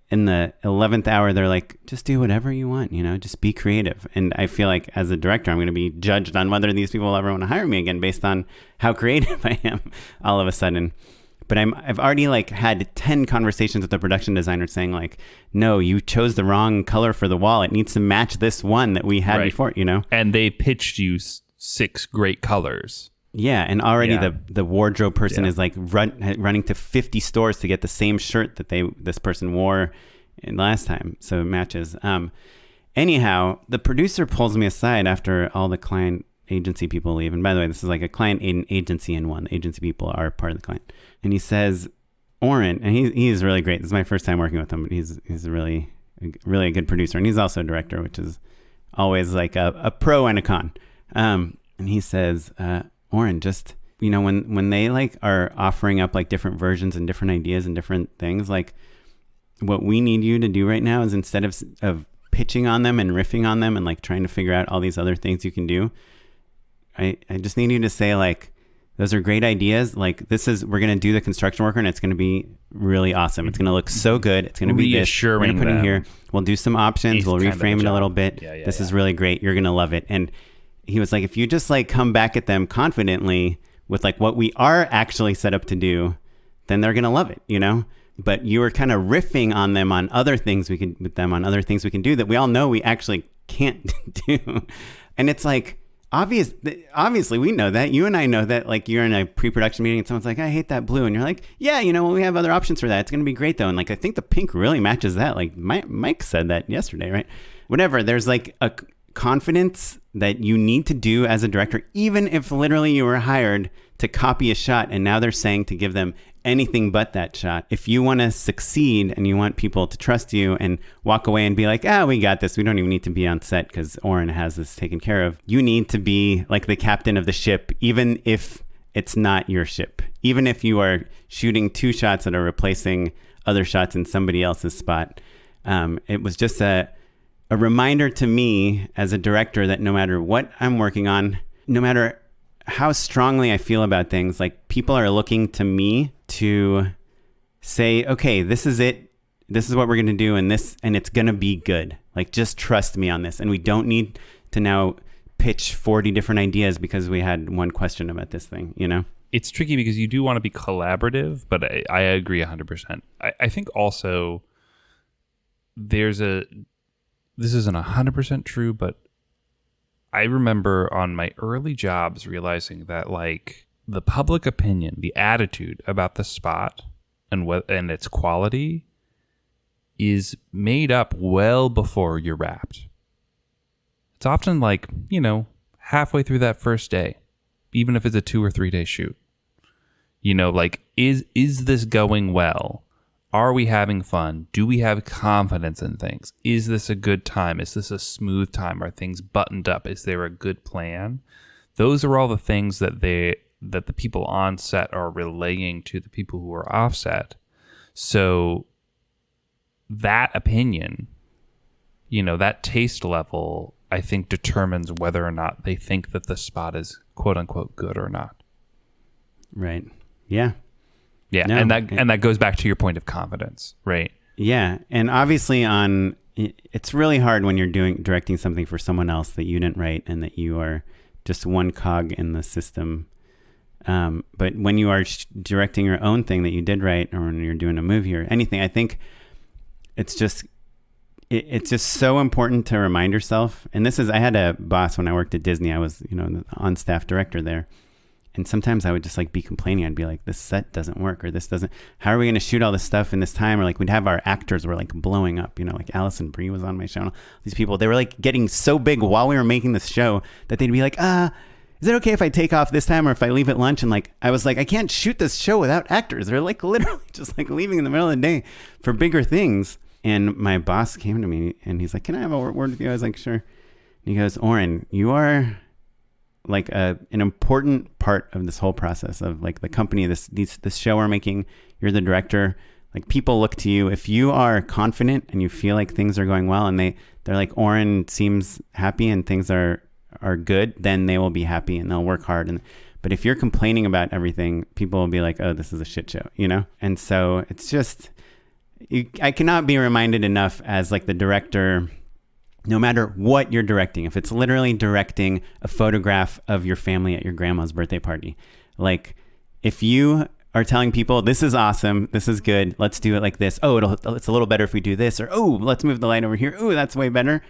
[SPEAKER 2] in the 11th hour they're like, just do whatever you want, just be creative. And I feel like as a director I'm going to be judged on whether these people will ever want to hire me again based on how creative I am all of a sudden. But I've already like had 10 conversations with the production designer saying like, no, you chose the wrong color for the wall. It needs to match this one that we had before,
[SPEAKER 1] And they pitched you 6 great colors.
[SPEAKER 2] Yeah, and already the wardrobe person is like running to 50 stores to get the same shirt that this person wore last time, so it matches. Anyhow, the producer pulls me aside after all the client agency people leave. And by the way, this is like a client agency in one. The agency people are part of the client. And he says, Oren, and he's really great. This is my first time working with him, but he's really a good producer, and he's also a director, which is always like a pro and a con. And he says, Oren, just, when they like are offering up like different versions and different ideas and different things, like what we need you to do right now is instead of pitching on them and riffing on them and like trying to figure out all these other things you can do, I just need you to say like, those are great ideas. Like we're going to do the construction worker and it's going to be really awesome. It's going to look so good. It's going to be this. We're going to put in here. We'll do some options. We'll reframe it a little bit. This is really great. You're going to love it. And he was like, if you just like come back at them confidently with like what we are actually set up to do, then they're going to love it, But you were kind of riffing on them on other things we can do that we all know we actually can't do. And it's like, obviously we know that. You and I know that. Like you're in a pre-production meeting and someone's like, I hate that blue. And you're like, yeah, we have other options for that. It's going to be great though. And like, I think the pink really matches that. Like Mike said that yesterday, right? Whatever. There's like a confidence that you need to do as a director, even if literally you were hired to copy a shot and now they're saying to give them anything but that shot. If you want to succeed and you want people to trust you and walk away and be like, we got this, we don't even need to be on set because Oren has this taken care of, you need to be like the captain of the ship, even if it's not your ship, even if you are shooting 2 shots that are replacing other shots in somebody else's spot. It was just a reminder to me as a director that no matter what I'm working on, no matter how strongly I feel about things, like people are looking to me to say, okay, this is it. This is what we're going to do. And it's going to be good. Like, just trust me on this. And we don't need to now pitch 40 different ideas because we had one question about this thing, It's
[SPEAKER 1] tricky because you do want to be collaborative, but I agree 100%. I think also there's this isn't 100% true, but I remember on my early jobs realizing that like the public opinion, the attitude about the spot and its quality is made up well before you're wrapped. It's often like, halfway through that first day, even if it's a 2 or 3 day shoot. Like, is this going well? Are we having fun? Do we have confidence in things? Is this a good time? Is this a smooth time? Are things buttoned up? Is there a good plan? Those are all the things that the people on set are relaying to the people who are off set. So that opinion, that taste level, I think determines whether or not they think that the spot is quote unquote good or not.
[SPEAKER 2] Right. Yeah.
[SPEAKER 1] Yeah.
[SPEAKER 2] No,
[SPEAKER 1] and that goes back to your point of confidence, right?
[SPEAKER 2] Yeah. And obviously it's really hard when you're directing something for someone else that you didn't write and that you are just one cog in the system. But when you are directing your own thing that you did write, or when you're doing a movie or anything, I think it's just so important to remind yourself. And I had a boss when I worked at Disney. I was, the on-staff director there. And sometimes I would just like be complaining. I'd be like, this set doesn't work, or this doesn't, how are we going to shoot all this stuff in this time? Or like we'd have our actors were like blowing up, like Allison Brie was on my show. These people, they were like getting so big while we were making this show that they'd be like, is it okay if I take off this time or if I leave at lunch? And like, I was like, I can't shoot this show without actors. They're like literally just like leaving in the middle of the day for bigger things. And my boss came to me and he's like, can I have a word with you? I was like, sure. And he goes, Oren, you are like an important part of this whole process of like the company, this show we're making. You're the director. Like people look to you. If you are confident and you feel like things are going well and they're like, Oren seems happy and things are good, then they will be happy and they'll work hard. But if you're complaining about everything, people will be like, oh, this is a shit show, And so it's just, I cannot be reminded enough as like the director, no matter what you're directing, if it's literally directing a photograph of your family at your grandma's birthday party, like if you are telling people this is awesome, this is good, let's do it like this. Oh, it's a little better if we do this, or oh, let's move the light over here. Oh, that's way better.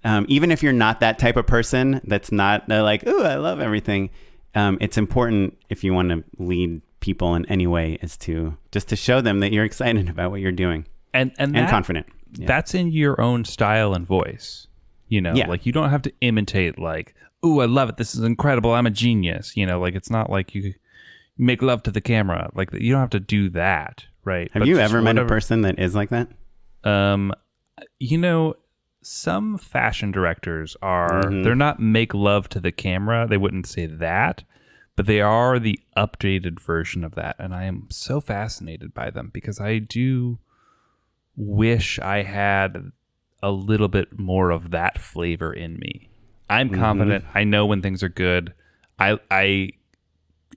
[SPEAKER 2] Even if you're not that type of person, that's not like, oh, I love everything. It's important if you want to lead people in any way is to just to show them that you're excited about what you're doing and confident. Yeah.
[SPEAKER 1] That's in your own style and voice, like you don't have to imitate like, oh, I love it. This is incredible. I'm a genius. Like it's not like you make love to the camera. Like you don't have to do that. Right.
[SPEAKER 2] Have you ever met a person that is like that?
[SPEAKER 1] Some fashion directors are, they're not make love to the camera. They wouldn't say that, but they are the updated version of that. And I am so fascinated by them because I do wish I had a little bit more of that flavor in me. I'm confident. I know when things are good. I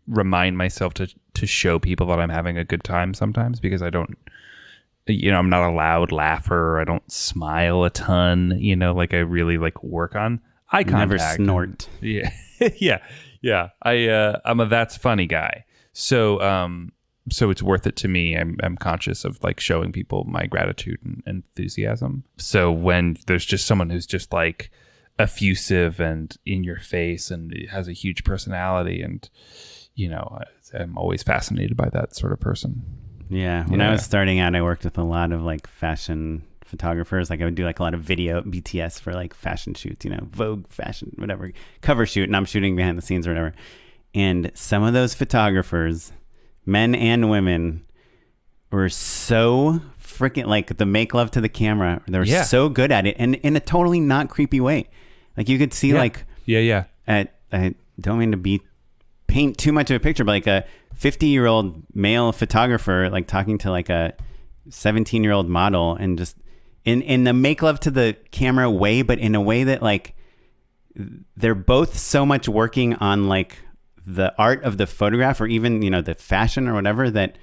[SPEAKER 1] remind myself to show people that I'm having a good time sometimes because I don't, I'm not a loud laugher. I don't smile a ton, like I really like work on eye contact.
[SPEAKER 2] Never snort.
[SPEAKER 1] Yeah. Yeah. I'm a that's funny guy. So it's worth it to me. I'm conscious of like showing people my gratitude and enthusiasm. So when there's just someone who's just like effusive and in your face and has a huge personality and, I'm always fascinated by that sort of person.
[SPEAKER 2] Yeah. When I was starting out, I worked with a lot of like fashion photographers. Like I would do like a lot of video BTS for like fashion shoots, Vogue fashion, whatever, cover shoot. And I'm shooting behind the scenes or whatever. And some of those photographers, men and women, were so freaking like the make love to the camera. They were so good at it and in a totally not creepy way. Like you could see like, I don't mean to paint too much of a picture, but like a 50-year-old male photographer, like talking to like a 17-year-old model and just in the make love to the camera way, but in a way that like they're both so much working on like the art of the photograph or even, the fashion or whatever that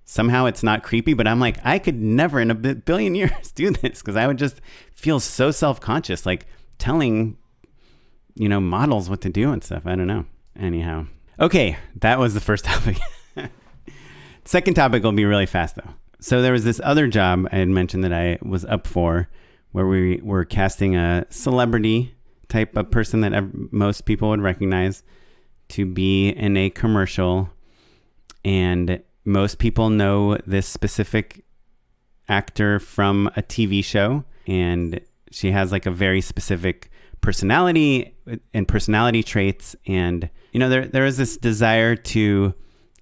[SPEAKER 2] somehow it's not creepy. But I'm like, I could never in a billion years do this because I would just feel so self-conscious, like telling, models what to do and stuff. I don't know. Anyhow. Okay, that was the first topic. Second topic will be really fast though. So there was this other job I had mentioned that I was up for, where we were casting a celebrity type of person that most people would recognize to be in a commercial. And most people know this specific actor from a TV show. And she has like a very specific personality and personality traits. And, you know, there is this desire to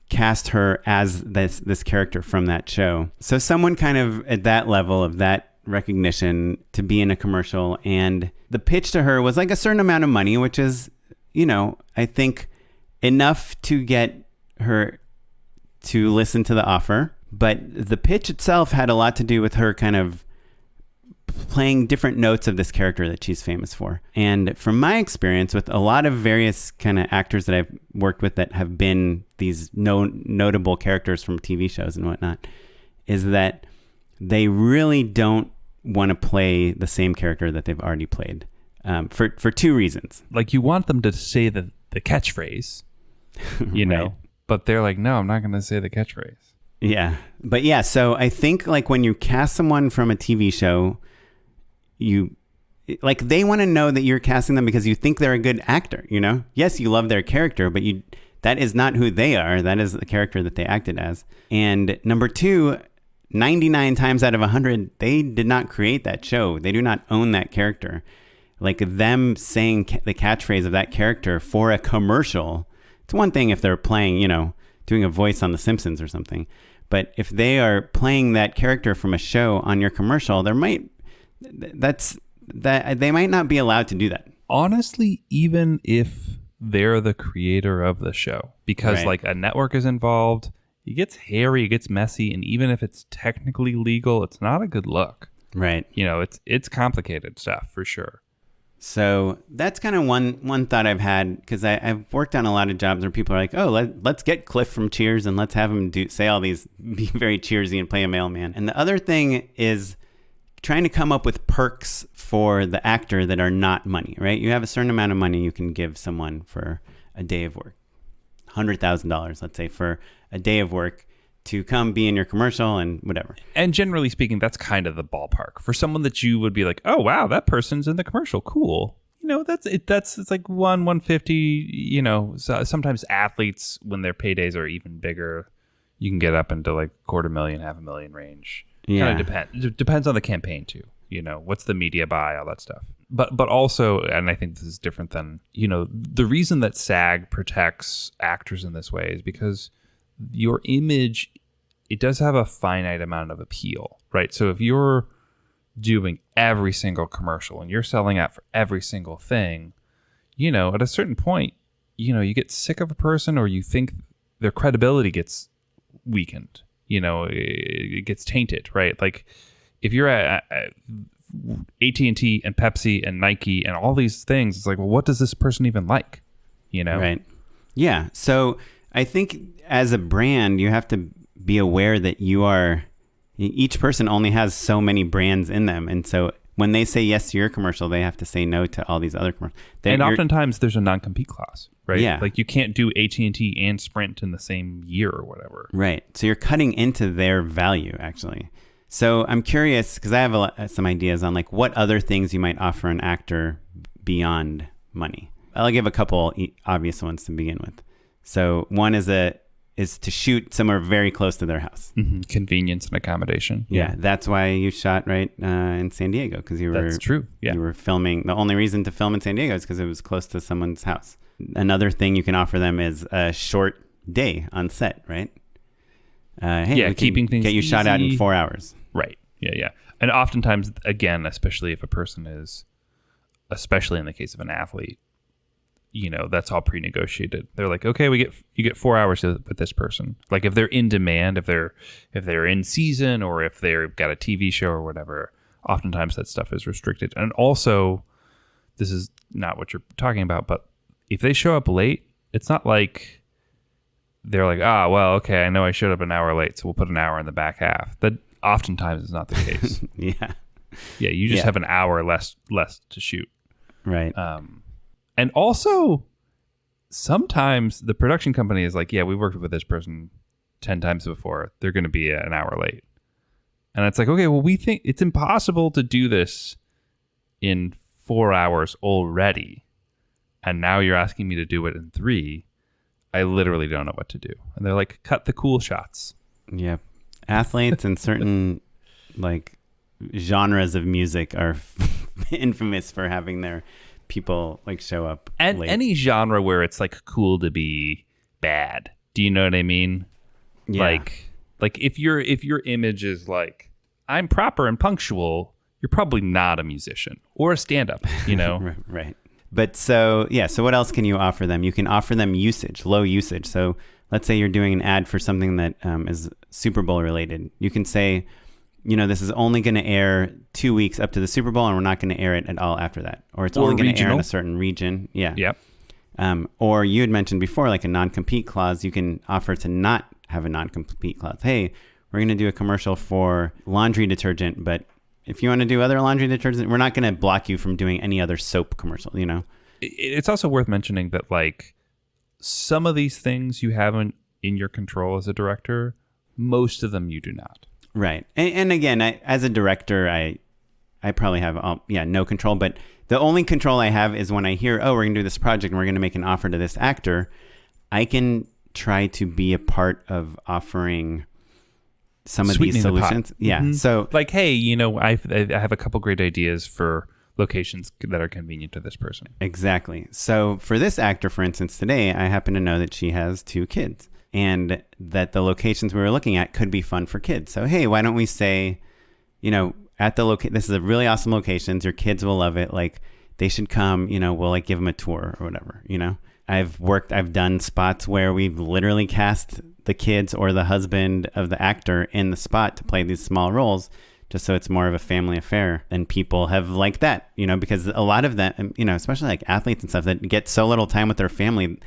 [SPEAKER 2] cast her as this character from that show. So someone kind of at that level of that recognition to be in a commercial, and the pitch to her was like a certain amount of money, which is, you know, I think enough to get her to listen to the offer. But the pitch itself had a lot to do with her kind of playing different notes of this character that she's famous for. And from my experience with a lot of various kind of actors that I've worked with that have been these notable characters from TV shows and whatnot, is that they really don't want to play the same character that they've already played, for two reasons.
[SPEAKER 1] Like, you want them to say the catchphrase, you know,
[SPEAKER 2] Right.
[SPEAKER 1] but they're like, no, I'm not going to say the catchphrase.
[SPEAKER 2] Yeah. But yeah, so I think like when you cast someone from a TV show, they want to know that you're casting them because you think they're a good actor, you know? Yes, you love their character, but that is not who they are. That is the character that they acted as. And number two, 99 times out of 100, they did not create that show. They do not own that character. Like, them saying the catchphrase of that character for a commercial, it's one thing if they're playing, you know, doing a voice on The Simpsons or something. But if they are playing that character from a show on your commercial, they might not be allowed to do that.
[SPEAKER 1] Honestly, even if they're the creator of the show, because
[SPEAKER 2] Right.
[SPEAKER 1] like a network is involved, it gets hairy, it gets messy, and even if it's technically legal, it's not a good look.
[SPEAKER 2] Right.
[SPEAKER 1] You know, it's complicated stuff for sure.
[SPEAKER 2] So that's kind of one thought I've had, because I've worked on a lot of jobs where people are like, oh, let's get Cliff from Cheers and let's have him say all these, be very cheersy and play a mailman. And the other thing is trying to come up with perks for the actor that are not money, right? You have a certain amount of money you can give someone for a day of work. $100,000, let's say, for a day of work to come be in your commercial and whatever.
[SPEAKER 1] And generally speaking, that's kind of the ballpark for someone that you would be like, oh wow, that person's in the commercial, cool. You know, it's like 150. You know, so sometimes athletes, when their paydays are even bigger, you can get up into like $250,000, $500,000 range.
[SPEAKER 2] Yeah.
[SPEAKER 1] Kind of depends on the campaign too. You know, what's the media buy, all that stuff. But also, and I think this is different than, you know, the reason that SAG protects actors in this way is because your image, it does have a finite amount of appeal, right? So if you're doing every single commercial and you're selling out for every single thing, you know, at a certain point, you know, you get sick of a person, or you think their credibility gets weakened, you know, it gets tainted, right? Like if you're at AT&T and Pepsi and Nike and all these things, it's like, well, what does this person even like? You know?
[SPEAKER 2] Right. Yeah. So I think as a brand, you have to be aware that each person only has so many brands in them. And so when they say yes to your commercial, they have to say no to all these other commercials.
[SPEAKER 1] And oftentimes there's a non-compete clause, right?
[SPEAKER 2] Yeah.
[SPEAKER 1] Like you can't do AT&T and Sprint in the same year or whatever.
[SPEAKER 2] Right. So you're cutting into their value, actually. So I'm curious, because I have some ideas on like what other things you might offer an actor beyond money. I'll give a couple obvious ones to begin with. So one is to shoot somewhere very close to their house.
[SPEAKER 1] Mm-hmm. Convenience and accommodation.
[SPEAKER 2] Yeah, that's why you shot right in San Diego, because
[SPEAKER 1] That's true. Yeah.
[SPEAKER 2] you were filming. The only reason to film in San Diego is because it was close to someone's house. Another thing you can offer them is a short day on set, right? Hey, we
[SPEAKER 1] keeping
[SPEAKER 2] can
[SPEAKER 1] things
[SPEAKER 2] get you shot out in
[SPEAKER 1] easy.
[SPEAKER 2] 4 hours.
[SPEAKER 1] Right. Yeah. And oftentimes, again, especially if a person is, especially in the case of an athlete, you know, that's all pre-negotiated. They're like, okay, you get 4 hours with this person. Like if they're in demand, if they're in season, or if they've got a TV show or whatever, oftentimes that stuff is restricted. And also, this is not what you're talking about, but if they show up late, it's not like they're like, well, okay, I know I showed up an hour late, so we'll put an hour in the back half. That oftentimes is not the case.
[SPEAKER 2] Yeah.
[SPEAKER 1] Yeah, you just have an hour less to shoot.
[SPEAKER 2] Right.
[SPEAKER 1] And also, sometimes the production company is like, yeah, we worked with this person 10 times before. They're going to be an hour late. And it's like, okay, well, we think it's impossible to do this in 4 hours already, and now you're asking me to do it in 3, I literally don't know what to do. And they're like, cut the cool shots.
[SPEAKER 2] Yep. Athletes and certain like genres of music are infamous for having their people like show up
[SPEAKER 1] And
[SPEAKER 2] late.
[SPEAKER 1] any genre where it's like cool to be bad. Do you know what I mean?
[SPEAKER 2] Yeah.
[SPEAKER 1] Like if your image is like, I'm proper and punctual, you're probably not a musician or a stand-up, you know?
[SPEAKER 2] Right. But so what else can you offer them? You can offer them usage, low usage. So let's say you're doing an ad for something that is Super Bowl related. You can say, this is only going to air 2 weeks up to the Super Bowl, and we're not going to air it at all after that. Or it's only going to air in a certain region. Yeah.
[SPEAKER 1] Yep.
[SPEAKER 2] Or you had mentioned before, like a non-compete clause. You can offer to not have a non-compete clause. Hey, we're going to do a commercial for laundry detergent, but if you want to do other laundry detergent, we're not going to block you from doing any other soap commercial,
[SPEAKER 1] It's also worth mentioning that like some of these things you have in your control as a director, most of them you do not.
[SPEAKER 2] Right. And again, as a director, I probably have no control, but the only control I have is when I hear, oh, we're going to do this project and we're going to make an offer to this actor, I can try to be a part of offering some of these solutions. Yeah. Mm-hmm. So
[SPEAKER 1] like, hey, I have a couple great ideas for locations that are convenient to this person.
[SPEAKER 2] Exactly. So for this actor, for instance, today, I happen to know that she has 2 kids and that the locations we were looking at could be fun for kids. So, hey, why don't we say, at the this is a really awesome locations. Your kids will love it. Like they should come, we'll like give them a tour or whatever, I've done spots where we've literally cast the kids or the husband of the actor in the spot to play these small roles, just so it's more of a family affair. And people have liked that, because a lot of them, especially like athletes and stuff that get so little time with their family,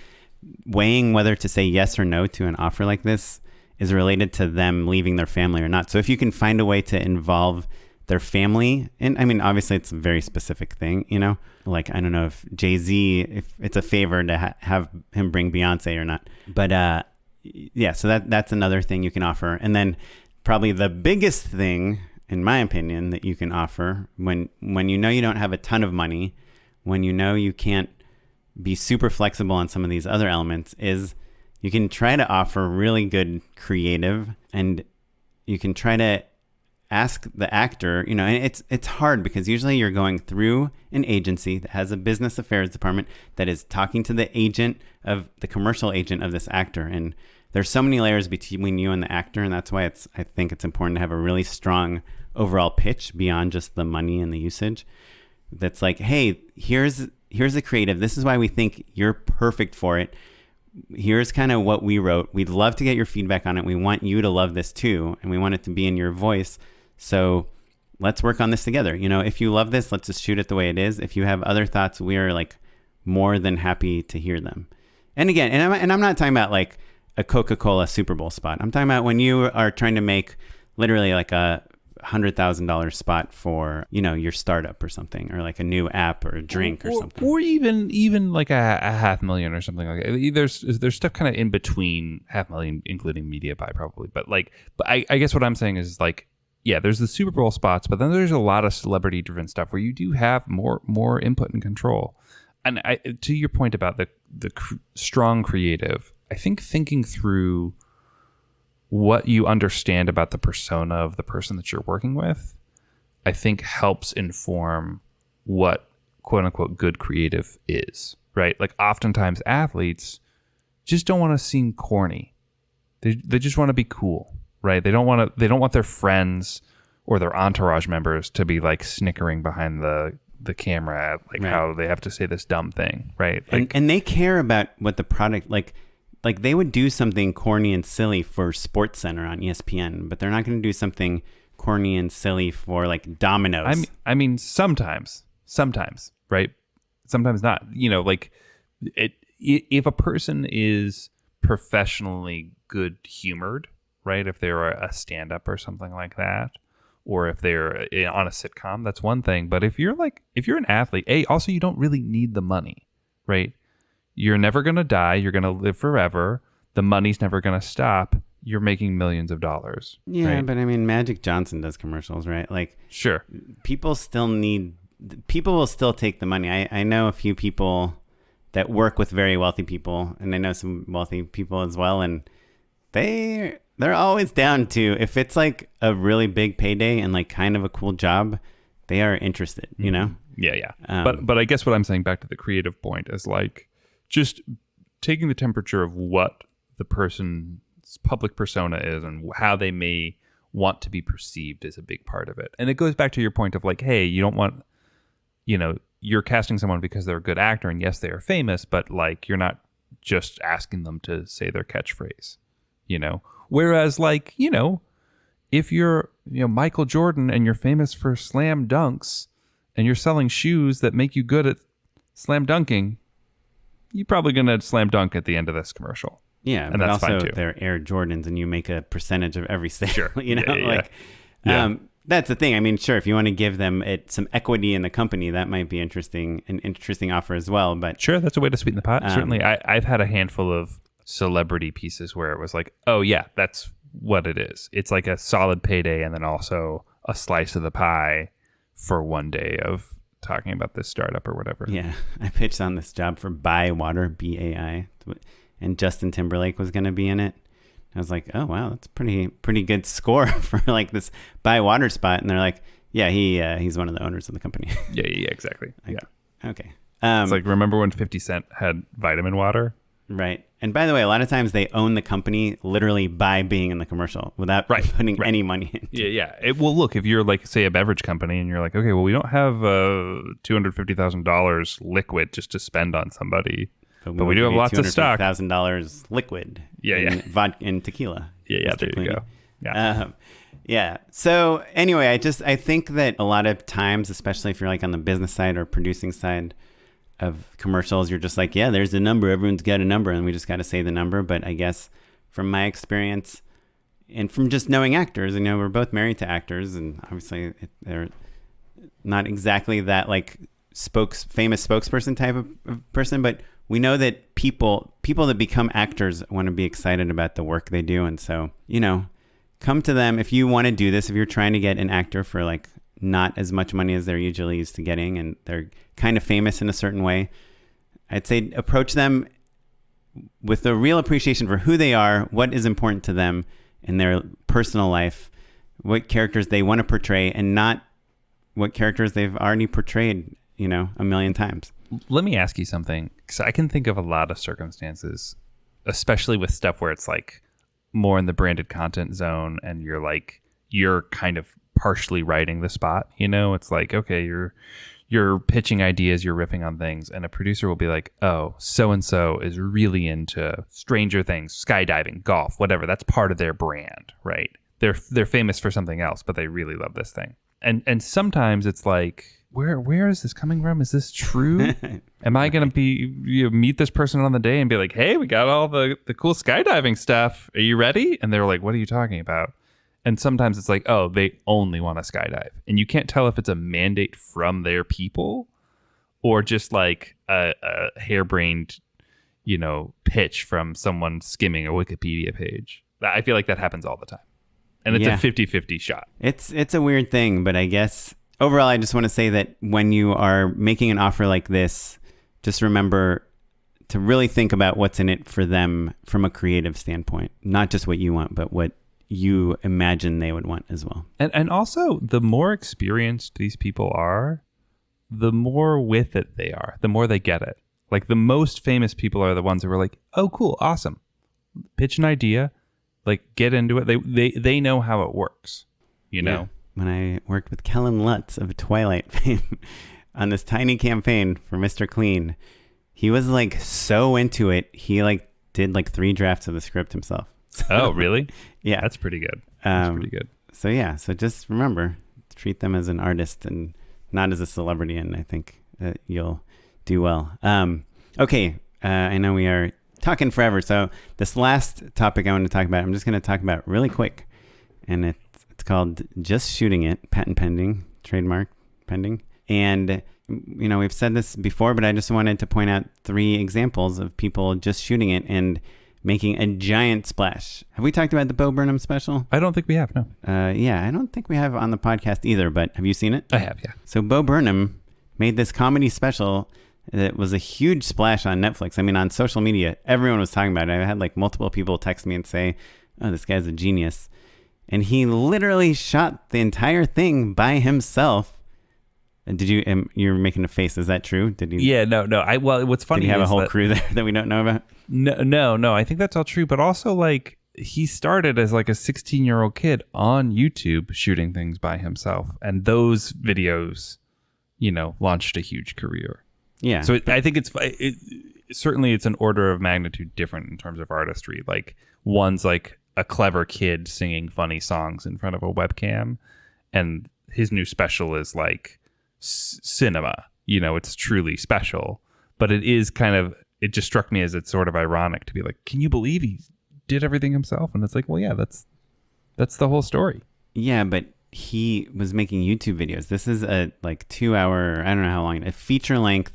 [SPEAKER 2] weighing whether to say yes or no to an offer like this is related to them leaving their family or not. So if you can find a way to involve their family, and I mean, obviously it's a very specific thing, like, I don't know if Jay-Z, if it's a favor to have him bring Beyonce or not, but so that's another thing you can offer. And then probably the biggest thing, in my opinion, that you can offer when you don't have a ton of money, when you can't be super flexible on some of these other elements, is you can try to offer really good creative, and you can try to ask the actor, and it's hard because usually you're going through an agency that has a business affairs department that is talking to the agent of the commercial agent of this actor. And there's so many layers between you and the actor. And that's why I think it's important to have a really strong overall pitch beyond just the money and the usage. That's like, hey, here's the creative. This is why we think you're perfect for it. Here's kind of what we wrote. We'd love to get your feedback on it. We want you to love this too. And we want it to be in your voice. So let's work on this together. If you love this, let's just shoot it the way it is. If you have other thoughts, we are like more than happy to hear them. And again, and I'm not talking about like a Coca-Cola Super Bowl spot. I'm talking about when you are trying to make literally like a $100,000 spot for, your startup or something, or like a new app or a drink or something.
[SPEAKER 1] Or even like a $500,000 or something like that. There's stuff kind of in between $500,000, including media buy probably. But I guess what I'm saying is like, yeah, there's the Super Bowl spots, but then there's a lot of celebrity-driven stuff where you do have more input and control. And to your point about the strong creative, I think thinking through what you understand about the persona of the person that you're working with, I think helps inform what quote-unquote good creative is, right? Like oftentimes athletes just don't want to seem corny. They just want to be cool. Right. They don't want their friends or their entourage members to be like snickering behind the camera at like right. How they have to say this dumb thing. Right. Like,
[SPEAKER 2] and they care about what the product like they would do something corny and silly for SportsCenter on ESPN, but they're not going to do something corny and silly for like Domino's.
[SPEAKER 1] I mean, sometimes, right. Sometimes not, like if a person is professionally good humored, right? If they're a stand-up or something like that, or if they're on a sitcom, that's one thing. But if you're an athlete, also you don't really need the money, right? You're never going to die. You're going to live forever. The money's never going to stop. You're making millions of dollars.
[SPEAKER 2] Yeah,
[SPEAKER 1] right?
[SPEAKER 2] But I mean, Magic Johnson does commercials, right? Like,
[SPEAKER 1] sure,
[SPEAKER 2] people still need people will still take the money. I know a few people that work with very wealthy people, and I know some wealthy people as well, and they're always down to, if it's like a really big payday and like kind of a cool job, they are interested, you know?
[SPEAKER 1] Yeah. But I guess what I'm saying, back to the creative point, is like just taking the temperature of what the person's public persona is and how they may want to be perceived is a big part of it. And it goes back to your point of like, hey, you don't want, you're casting someone because they're a good actor, and yes, they are famous, but like you're not just asking them to say their catchphrase, Whereas like, if you're, Michael Jordan and you're famous for slam dunks and you're selling shoes that make you good at slam dunking, you're probably going to slam dunk at the end of this commercial.
[SPEAKER 2] Yeah,
[SPEAKER 1] and
[SPEAKER 2] but
[SPEAKER 1] that's
[SPEAKER 2] also
[SPEAKER 1] fine too.
[SPEAKER 2] They're Air Jordans, and you make a percentage of every sale.
[SPEAKER 1] Sure.
[SPEAKER 2] Yeah. That's the thing. I mean, sure, if you want to give them some equity in the company, that might be an interesting offer as well. But
[SPEAKER 1] sure, that's a way to sweeten the pot. Certainly, I've had a handful of celebrity pieces where it was like, oh yeah, that's what it is. It's like a solid payday, and then also a slice of the pie for one day of talking about this startup or whatever.
[SPEAKER 2] Yeah, I pitched on this job for Buy Water, BAI, and Justin Timberlake was going to be in it. I was like, oh wow, that's pretty good score for like this Buy Water spot. And they're like, yeah, he's one of the owners of the company.
[SPEAKER 1] Yeah, exactly.
[SPEAKER 2] Like,
[SPEAKER 1] yeah.
[SPEAKER 2] Okay.
[SPEAKER 1] It's like, remember when 50 Cent had vitamin water?
[SPEAKER 2] Right. And by the way, a lot of times they own the company literally by being in the commercial without putting any money in.
[SPEAKER 1] Yeah. Well, look, if you're like, say, a beverage company and you're like, okay, well, we don't have $250,000 liquid just to spend on somebody, but we do have lots of stock.
[SPEAKER 2] $250,000 liquid.
[SPEAKER 1] Yeah.
[SPEAKER 2] Vodka and tequila.
[SPEAKER 1] Yeah. There you go. Yeah.
[SPEAKER 2] Yeah. So anyway, I think that a lot of times, especially if you're like on the business side or producing side of commercials, you're just like, yeah, there's a number. Everyone's got a number, and we just got to say the number. But I guess from my experience and from just knowing actors, we're both married to actors, and obviously they're not exactly that like famous spokesperson type of person, but we know that people that become actors want to be excited about the work they do. And so, come to them if you want to do this, if you're trying to get an actor for like not as much money as they're usually used to getting, and they're kind of famous in a certain way, I'd say approach them with a real appreciation for who they are, what is important to them in their personal life, what characters they want to portray, and not what characters they've already portrayed, a million times.
[SPEAKER 1] Let me ask you something, because I can think of a lot of circumstances, especially with stuff where it's like more in the branded content zone, and you're kind of partially writing the spot. It's like, okay, you're pitching ideas, you're riffing on things, and a producer will be like, oh, so and so is really into Stranger Things, skydiving, golf, whatever. That's part of their brand, right? They're famous for something else, but they really love this thing. And sometimes it's like, where is this coming from? Is this true? Am I going to meet this person on the day and be like, hey, we got all the cool skydiving stuff. Are you ready? And they're like, what are you talking about? And sometimes it's like, oh, they only want to skydive. And you can't tell if it's a mandate from their people or just like a harebrained, pitch from someone skimming a Wikipedia page. I feel like that happens all the time. And it's a 50-50 shot.
[SPEAKER 2] It's a weird thing, but I guess overall, I just want to say that when you are making an offer like this, just remember to really think about what's in it for them from a creative standpoint, not just what you want, but what you imagine they would want as well.
[SPEAKER 1] And also, the more experienced these people are, the more with it they are, the more they get it. Like the most famous people are the ones who are like, oh, cool, awesome. Pitch an idea, like get into it. They know how it works, know?
[SPEAKER 2] When I worked with Kellen Lutz of Twilight fame on this tiny campaign for Mr. Clean, he was like so into it. He like did like 3 drafts of the script himself. So,
[SPEAKER 1] oh, really?
[SPEAKER 2] Yeah.
[SPEAKER 1] That's pretty good. That's pretty good.
[SPEAKER 2] So just remember, treat them as an artist and not as a celebrity. And I think that you'll do well. Okay. I know we are talking forever. So this last topic I want to talk about, I'm just going to talk about really quick. And it's called Just Shooting It, patent pending, trademark pending. And, we've said this before, but I just wanted to point out 3 examples of people just shooting it and making a giant splash. Have we talked about the Bo Burnham special?
[SPEAKER 1] I don't think we have, no.
[SPEAKER 2] Yeah, I don't think we have on the podcast either, but have you seen it?
[SPEAKER 1] I have, yeah.
[SPEAKER 2] So Bo Burnham made this comedy special that was a huge splash on Netflix. I mean, on social media, everyone was talking about it. I had like multiple people text me and say, oh, this guy's a genius. And he literally shot the entire thing by himself. Did you? You're making a face. Is that true? Did he?
[SPEAKER 1] Yeah, no. Well, what's funny
[SPEAKER 2] Did he have
[SPEAKER 1] is
[SPEAKER 2] a whole
[SPEAKER 1] that,
[SPEAKER 2] crew there that we don't know about?
[SPEAKER 1] No. I think that's all true. But also, like, he started as like a 16-year-old kid on YouTube shooting things by himself, and those videos, launched a huge career.
[SPEAKER 2] Yeah.
[SPEAKER 1] So I think certainly it's an order of magnitude different in terms of artistry. Like, one's like a clever kid singing funny songs in front of a webcam, and his new special is like cinema. It's truly special. But it is it just struck me as it's sort of ironic to be like, can you believe he did everything himself? And it's like, well, yeah, that's the whole story.
[SPEAKER 2] Yeah, but he was making YouTube videos. This is a 2-hour, I don't know how long, a feature-length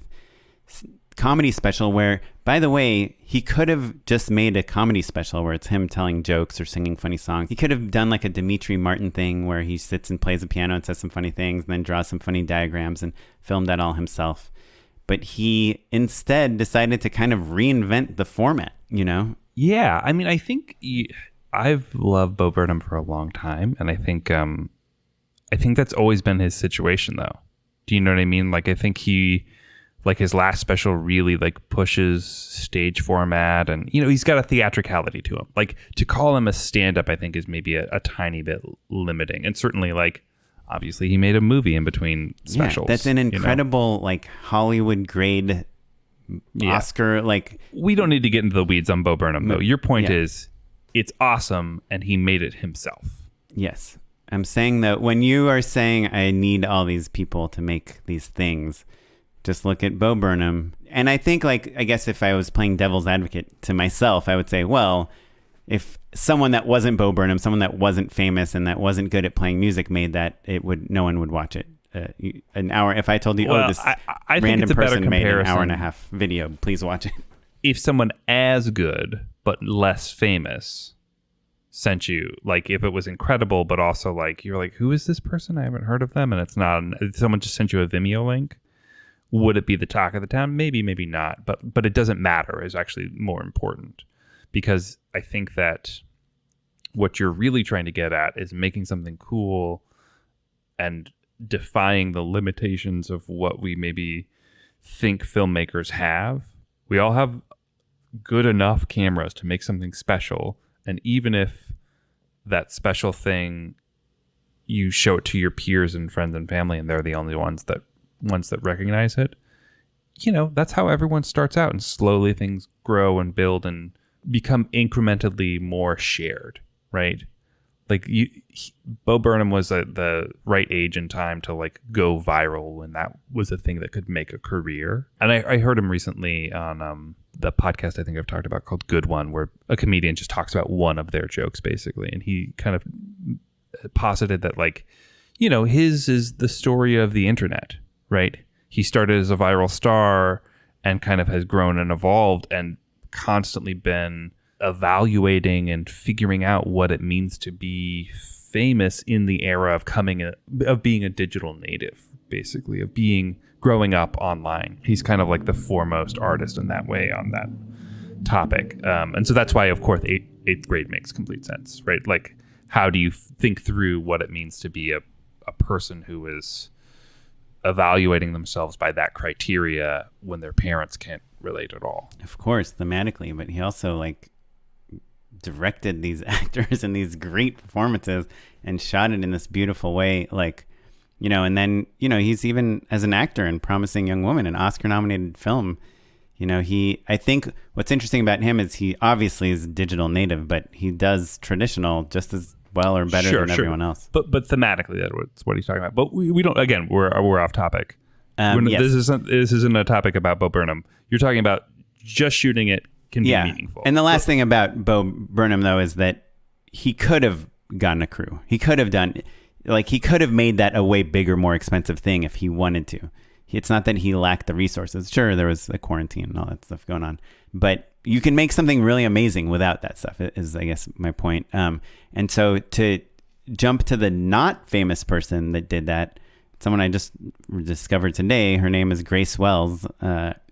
[SPEAKER 2] comedy special where, by the way, he could have just made a comedy special where it's him telling jokes or singing funny songs. He could have done like a Dimitri Martin thing where he sits and plays the piano and says some funny things and then draws some funny diagrams and filmed that all himself. But he instead decided to kind of reinvent the format,
[SPEAKER 1] Yeah, I mean, I think I've loved Bo Burnham for a long time, and I think that's always been his situation, though. Do you know what I mean? Like, I think his last special really pushes stage format, and he's got a theatricality to him. Like, to call him a stand-up, I think, is maybe a tiny bit limiting, and certainly obviously he made a movie in between specials.
[SPEAKER 2] Yeah, that's an incredible Hollywood grade. Oscar,
[SPEAKER 1] we don't need to get into the weeds on Bo Burnham, though. Your point is, it's awesome, and he made it himself.
[SPEAKER 2] Yes. I'm saying that when you are saying I need all these people to make these things, just look at Bo Burnham. And I think, I guess if I was playing devil's advocate to myself, I would say, well, if someone that wasn't Bo Burnham, someone that wasn't famous and that wasn't good at playing music made that, no one would watch it. An hour. If I told you, this
[SPEAKER 1] I
[SPEAKER 2] random person made an hour and a half video, please watch it.
[SPEAKER 1] If someone as good but less famous sent you, if it was incredible, but also you're like, who is this person? I haven't heard of them, and it's not. Someone just sent you a Vimeo link. Would it be the talk of the town? Maybe, maybe not. But it doesn't matter. Is actually more important, because I think that what you're really trying to get at is making something cool and defying the limitations of what we maybe think filmmakers have. We all have good enough cameras to make something special, and even if that special thing, you show it to your peers and friends and family and they're the only ones that recognize it, that's how everyone starts out, and slowly things grow and build and become incrementally more shared, right? Bo Burnham was at the right age and time to go viral when that was a thing that could make a career. And I heard him recently on the podcast I think I've talked about called Good One, where a comedian just talks about one of their jokes basically, and he kind of posited that his is the story of the internet, right? He started as a viral star and kind of has grown and evolved and constantly been evaluating and figuring out what it means to be famous in the era of being a digital native, basically, of growing up online. He's kind of the foremost artist in that way on that topic. And so that's why, of course, eighth grade makes complete sense, right? How do you think through what it means to be a person who is evaluating themselves by that criteria when their parents can't relate at all?
[SPEAKER 2] Of course, thematically, but he also directed these actors in these great performances and shot it in this beautiful way, and then he's even as an actor in Promising Young Woman, an Oscar-nominated film. I think what's interesting about him is he obviously is digital native, but he does traditional just as well or better than everyone else.
[SPEAKER 1] But thematically, that's what he's talking about. But we don't. Again, we're off topic.
[SPEAKER 2] Yes.
[SPEAKER 1] This isn't a topic about Bo Burnham. You're talking about just shooting it can be meaningful.
[SPEAKER 2] And the last thing about Bo Burnham, though, is that he could have gotten a crew. He could have made that a way bigger, more expensive thing if he wanted to. It's not that he lacked the resources. Sure, there was a quarantine and all that stuff going on, but you can make something really amazing without that stuff, is I guess my point. And so to jump to the not famous person that did that, someone I just discovered today. Her name is Grace Wells.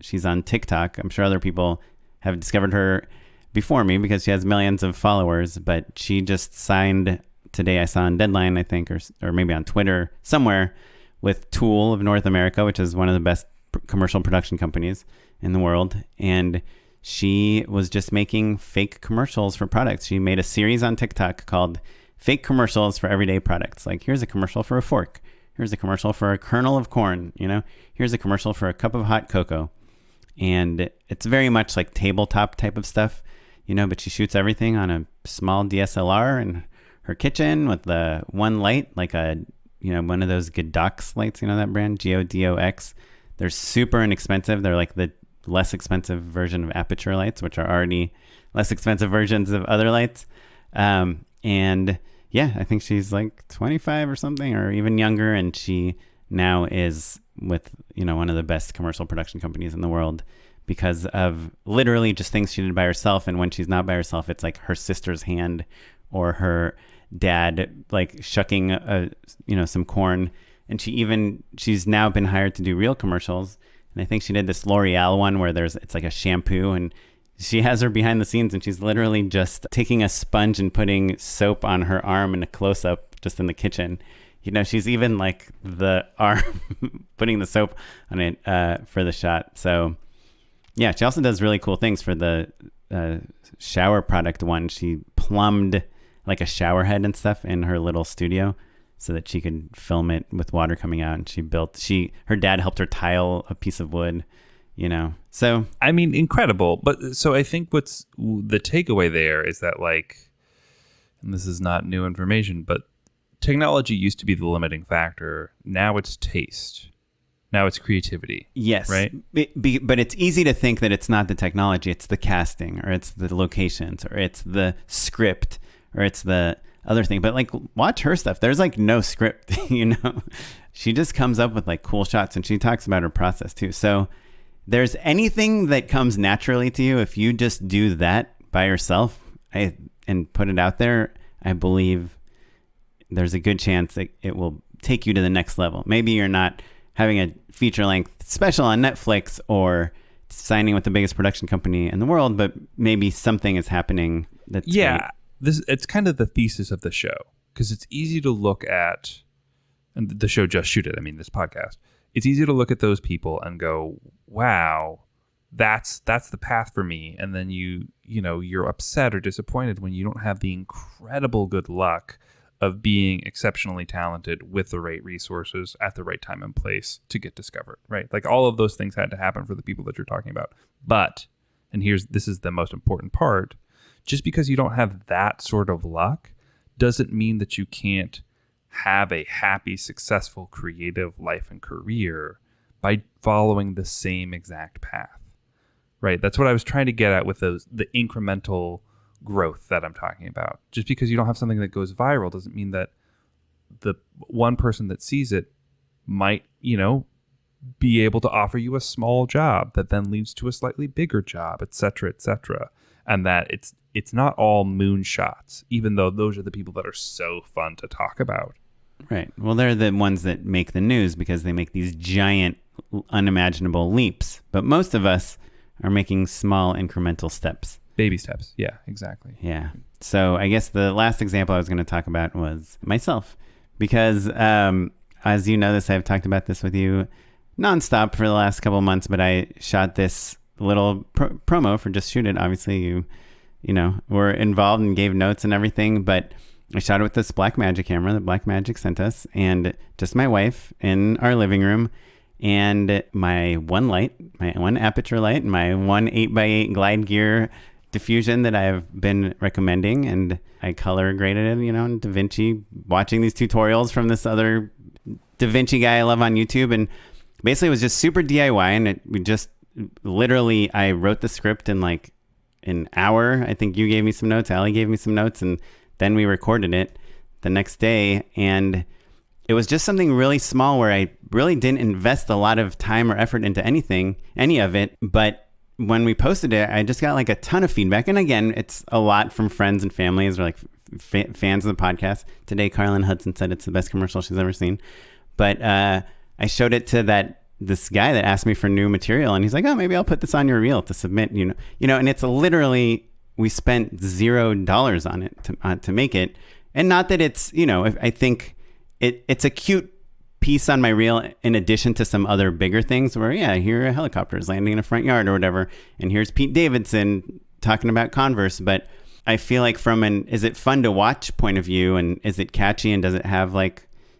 [SPEAKER 2] She's on TikTok. I'm sure other people have discovered her before me because she has millions of followers, but she just signed today. I saw on Deadline, I think, or maybe on Twitter somewhere, with Tool of North America, which is one of the best commercial production companies in the world. And she was just making fake commercials for products. She made a series on TikTok called Fake Commercials for Everyday Products. Like, here's a commercial for a fork. Here's a commercial for a kernel of corn. Here's a commercial for a cup of hot cocoa. And it's very much like tabletop type of stuff, but she shoots everything on a small DSLR in her kitchen with the one light, like one of those Godox lights, that brand, Godox. They're super inexpensive. They're like the less expensive version of aperture lights, which are already less expensive versions of other lights. And yeah, I think she's like 25 or something, or even younger. And she now is with, one of the best commercial production companies in the world because of literally just things she did by herself. And when she's not by herself, it's like her sister's hand or her dad, like shucking, some corn. And she's now been hired to do real commercials. And I think she did this L'Oreal one where it's like a shampoo, and she has her behind the scenes and she's literally just taking a sponge and putting soap on her arm in a close up just in the kitchen. She's even like the arm putting the soap on it for the shot. So yeah, she also does really cool things for the shower product one. She plumbed like a shower head and stuff in her little studio so that she could film it with water coming out. And her dad helped her tile a piece of wood, So
[SPEAKER 1] I mean, incredible. But so I think what's the takeaway there is that, like, and this is not new information, but technology used to be the limiting factor. Now it's taste. Now it's creativity.
[SPEAKER 2] Yes.
[SPEAKER 1] Right?
[SPEAKER 2] But it's easy to think that it's not the technology. It's the casting, or it's the locations, or it's the script, or it's the other thing. But like, watch her stuff. There's like no script, She just comes up with like cool shots, and she talks about her process too. So there's anything that comes naturally to you. If you just do that by yourself and put it out there, I believe there's a good chance that it will take you to the next level. Maybe you're not having a feature-length special on Netflix or signing with the biggest production company in the world, but maybe something is happening that's great.
[SPEAKER 1] It's kind of the thesis of the show, because it's easy to look at, and the show Just Shoot It, this podcast, it's easy to look at those people and go, wow, that's the path for me. And then you're upset or disappointed when you don't have the incredible good luck of being exceptionally talented with the right resources at the right time and place to get discovered, right? Like, all of those things had to happen for the people that you're talking about. But, and this is the most important part, just because you don't have that sort of luck doesn't mean that you can't have a happy, successful, creative life and career by following the same exact path, right? That's what I was trying to get at with the incremental growth that I'm talking about. Just because you don't have something that goes viral doesn't mean that the one person that sees it might, be able to offer you a small job that then leads to a slightly bigger job, et cetera, and that it's not all moonshots, even though those are the people that are so fun to talk about.
[SPEAKER 2] Right. Well, they're the ones that make the news because they make these giant, unimaginable leaps. But most of us are making small, incremental steps.
[SPEAKER 1] Baby steps. Yeah, exactly.
[SPEAKER 2] Yeah. So I guess the last example I was going to talk about was myself. Because as you know this, I've talked about this with you nonstop for the last couple of months, but I shot this little promo for Just Shoot It. Obviously, you were involved and gave notes and everything, but I shot it with this Blackmagic camera that Blackmagic sent us, and just my wife in our living room, and my one light, my one aperture light, and my one 8x8 Glide Gear diffusion that I've been recommending, and I color graded it, in DaVinci, watching these tutorials from this other DaVinci guy I love on YouTube, and basically it was just super DIY, and I wrote the script in like an hour. I think you gave me some notes, Allie gave me some notes, and then we recorded it the next day, and it was just something really small where I really didn't invest a lot of time or effort into any of it, but when we posted it, I just got like a ton of feedback. And again, it's a lot from friends and families or like fans of the podcast. Today, Carlin Hudson said it's the best commercial she's ever seen. But I showed it to this guy that asked me for new material, and he's like, oh, maybe I'll put this on your reel to submit, and it's literally, we spent $0 on it to make it. And not that it's, I think it's a cute piece on my reel in addition to some other bigger things where, here a helicopter is landing in a front yard or whatever. And here's Pete Davidson talking about Converse. But I feel like from is it fun to watch point of view, and is it catchy, and does it have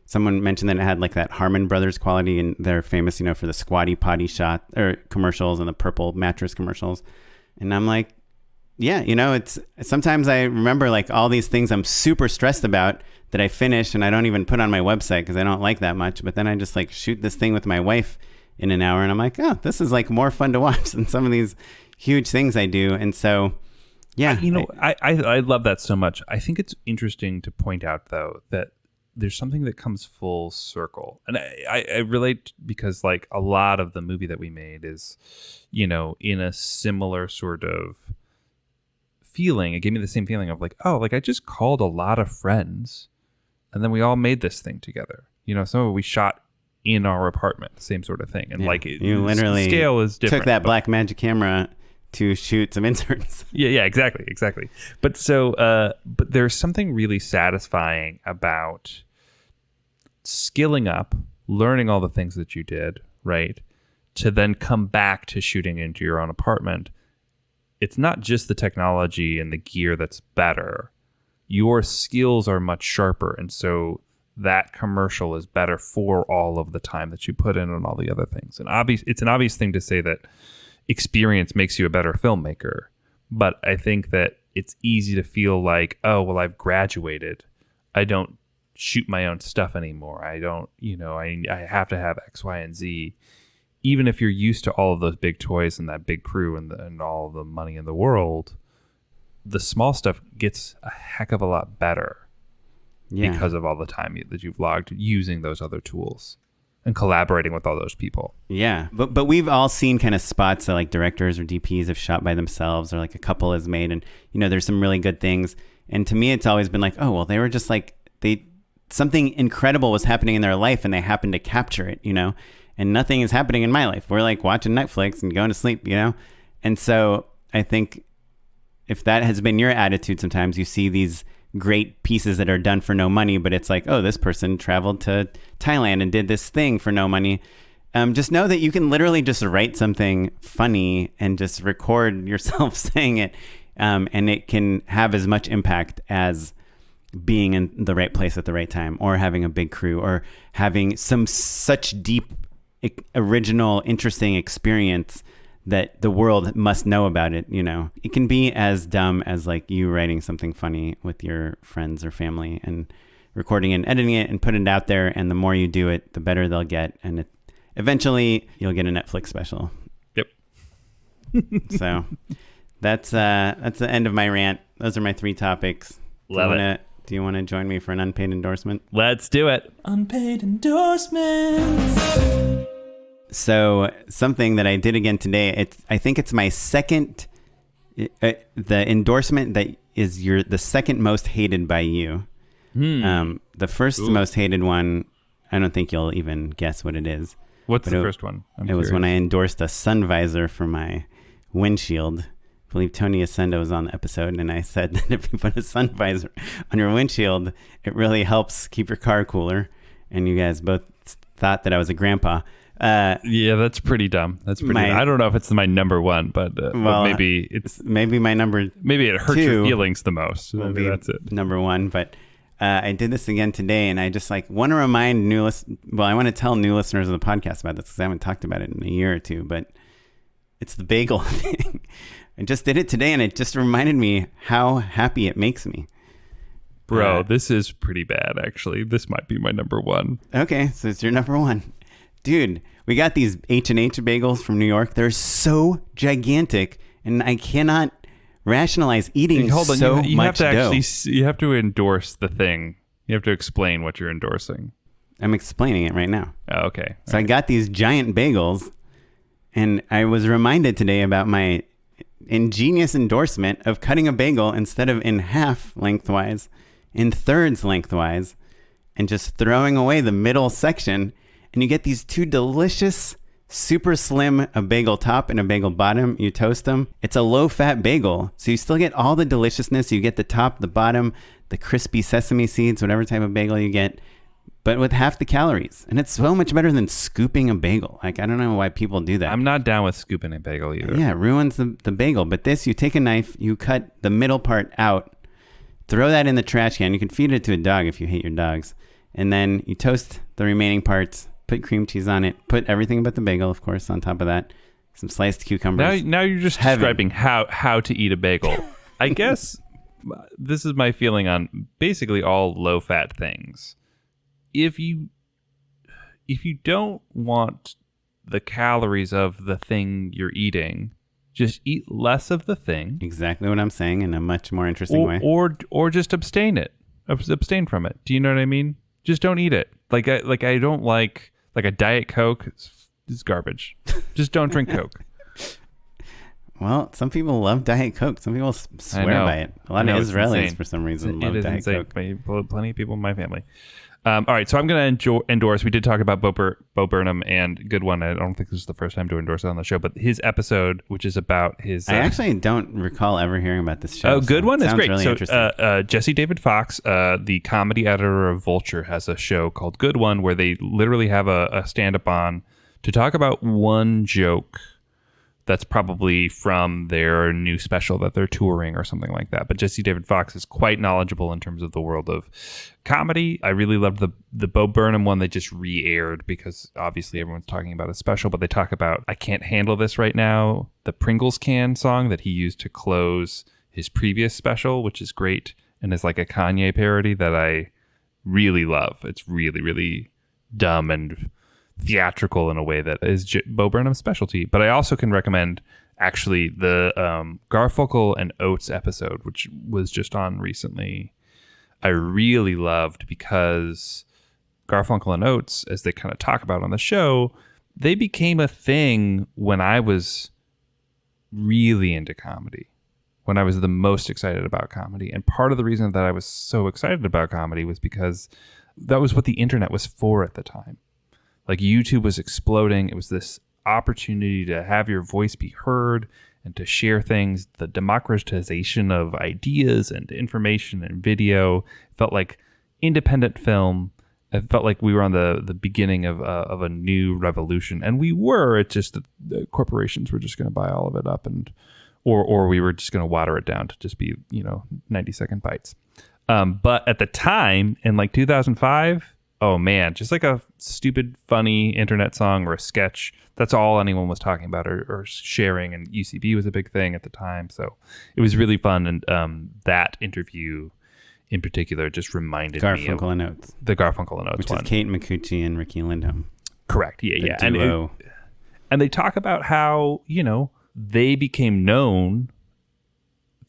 [SPEAKER 2] someone mentioned that it had that Harmon Brothers quality, and they're famous, for the squatty potty shot or commercials and the purple mattress commercials. And I'm like, yeah, it's sometimes I remember all these things I'm super stressed about that I finish and I don't even put on my website because I don't like that much. But then I just shoot this thing with my wife in an hour, and I'm like, oh, this is more fun to watch than some of these huge things I do. And so, yeah,
[SPEAKER 1] I love that so much. I think it's interesting to point out though that there's something that comes full circle, and I relate because a lot of the movie that we made is, in a similar sort of feeling. It gave me the same feeling of I just called a lot of friends and then we all made this thing together. Some of it we shot in our apartment, same sort of thing. And
[SPEAKER 2] you literally
[SPEAKER 1] scale is different.
[SPEAKER 2] Took that black magic camera to shoot some inserts.
[SPEAKER 1] Yeah, exactly. But but there's something really satisfying about skilling up, learning all the things that you did, right? To then come back to shooting into your own apartment. It's not just the technology and the gear that's better. Your skills are much sharper. And so that commercial is better for all of the time that you put in on all the other things. And it's an obvious thing to say that experience makes you a better filmmaker. But I think that it's easy to feel oh, well, I've graduated. I don't shoot my own stuff anymore. I don't, I have to have X, Y, and Z. Even if you're used to all of those big toys and that big crew and all the money in the world, the small stuff gets a heck of a lot better because of all the time that you've logged using those other tools and collaborating with all those people.
[SPEAKER 2] Yeah, but we've all seen kind of spots that directors or DPs have shot by themselves, or a couple has made, and there's some really good things. And to me, it's always been oh, well, they were just something incredible was happening in their life and they happened to capture it, and nothing is happening in my life. We're watching Netflix and going to sleep, And so I think if that has been your attitude, sometimes you see these great pieces that are done for no money, but it's oh, this person traveled to Thailand and did this thing for no money. Just know that you can literally just write something funny and just record yourself saying it. And it can have as much impact as being in the right place at the right time, or having a big crew, or having such deep, original, interesting experience that the world must know about it. It can be as dumb as you writing something funny with your friends or family and recording and editing it and putting it out there. And the more you do it, the better they'll get. And eventually you'll get a Netflix special.
[SPEAKER 1] Yep.
[SPEAKER 2] So that's the end of my rant. Those are my 3 topics.
[SPEAKER 1] Love it.
[SPEAKER 2] Do you want to join me for an unpaid endorsement?
[SPEAKER 1] Let's do it.
[SPEAKER 3] Unpaid endorsements.
[SPEAKER 2] So something that I did again today, I think it's my second, the endorsement that is the second most hated by you. The first most hated one, I don't think you'll even guess what it is.
[SPEAKER 1] What's the first one?
[SPEAKER 2] It was when I endorsed a sun visor for my windshield. I believe Tony Ascendo was on the episode, and I said that if you put a sun visor on your windshield, it really helps keep your car cooler. And you guys both thought that I was a grandpa.
[SPEAKER 1] Yeah, that's pretty dumb. That's pretty. I don't know if it's my number one, but maybe it's
[SPEAKER 2] my number.
[SPEAKER 1] Maybe it hurts your feelings the most. Maybe that's it.
[SPEAKER 2] Number one, but I did this again today, and I just want to remind I want to tell new listeners of the podcast about this because I haven't talked about it in a year or two. But it's the bagel thing. I just did it today, and it just reminded me how happy it makes me.
[SPEAKER 1] Bro, this is pretty bad, actually. This might be my number one.
[SPEAKER 2] Okay, so it's your number one. Dude, we got these H&H bagels from New York. They're so gigantic, and I cannot rationalize eating
[SPEAKER 1] Hold on,
[SPEAKER 2] so
[SPEAKER 1] you
[SPEAKER 2] much
[SPEAKER 1] have to
[SPEAKER 2] dough.
[SPEAKER 1] You have to endorse the thing. You have to explain what you're endorsing.
[SPEAKER 2] I'm explaining it right now.
[SPEAKER 1] Oh, okay.
[SPEAKER 2] So I got these giant bagels, and I was reminded today about my ingenious endorsement of cutting a bagel instead of in half lengthwise, in thirds lengthwise, and just throwing away the middle section. And you get these two delicious, super slim, a bagel top and a bagel bottom. You toast them. It's a low-fat bagel. So you still get all the deliciousness. You get the top, the bottom, the crispy sesame seeds, whatever type of bagel you get, but with half the calories. And it's so much better than scooping a bagel. Like, I don't know why people do that.
[SPEAKER 1] I'm not down with scooping a bagel either.
[SPEAKER 2] Yeah, it ruins the bagel. But this, you take a knife, you cut the middle part out, throw that in the trash can. You can feed it to a dog if you hate your dogs. And then you toast the remaining parts, put cream cheese on it, put everything but the bagel, of course, on top of that. Some sliced cucumbers.
[SPEAKER 1] Now you're just describing how to eat a bagel. I guess this is my feeling on basically all low-fat things. If you don't want the calories of the thing you're eating, just eat less of the thing.
[SPEAKER 2] Exactly what I'm saying in a much more interesting way.
[SPEAKER 1] Or just abstain from it. Do you know what I mean? Just don't eat it. Like I don't like a Diet Coke is garbage. Just don't drink Coke.
[SPEAKER 2] Well, some people love Diet Coke. Some people swear by it. A lot of Israelis, for some reason, love Diet Coke.
[SPEAKER 1] Plenty of people in my family. All right, so I'm going to endorse. We did talk about Bo Burnham and Good One. I don't think this is the first time to endorse it on the show, but his episode, which is about his...
[SPEAKER 2] I actually don't recall ever hearing about this show.
[SPEAKER 1] Oh, Good One is great.
[SPEAKER 2] Really
[SPEAKER 1] so Jesse David Fox, the comedy editor of Vulture, has a show called Good One where they literally have a stand-up on to talk about one joke that's probably from their new special that they're touring or something like that. But Jesse David Fox is quite knowledgeable in terms of the world of comedy. I really loved the Bo Burnham one they just re-aired because obviously everyone's talking about a special, but they talk about I Can't Handle This Right Now, the Pringles can song that he used to close his previous special, which is great and is like a Kanye parody that I really love. It's really, really dumb and theatrical in a way that is Bo Burnham's specialty. But I also can recommend actually the Garfunkel and Oates episode, which was just on recently. I really loved because Garfunkel and Oates, as they kind of talk about on the show, they became a thing when I was really into comedy, when I was the most excited about comedy. And part of the reason that I was so excited about comedy was because that was what the internet was for at the time. Like YouTube was exploding. It was this opportunity to have your voice be heard and to share things. The democratization of ideas and information and video felt like independent film. It felt like we were on the beginning of a new revolution, and we were. It's just that the corporations were just going to buy all of it up, and or we were just going to water it down to just be 90-second bites. But at the time, in like 2005. Oh man, just like a stupid, funny internet song or a sketch. That's all anyone was talking about or sharing. And UCB was a big thing at the time. So it was really fun. And that interview in particular just reminded me of
[SPEAKER 2] Garfunkel and Oates.
[SPEAKER 1] The Garfunkel and Oates
[SPEAKER 2] which
[SPEAKER 1] one.
[SPEAKER 2] Is Kate McCucci and Ricky Lindhome.
[SPEAKER 1] Correct. Yeah.
[SPEAKER 2] Duo.
[SPEAKER 1] And they talk about how, they became known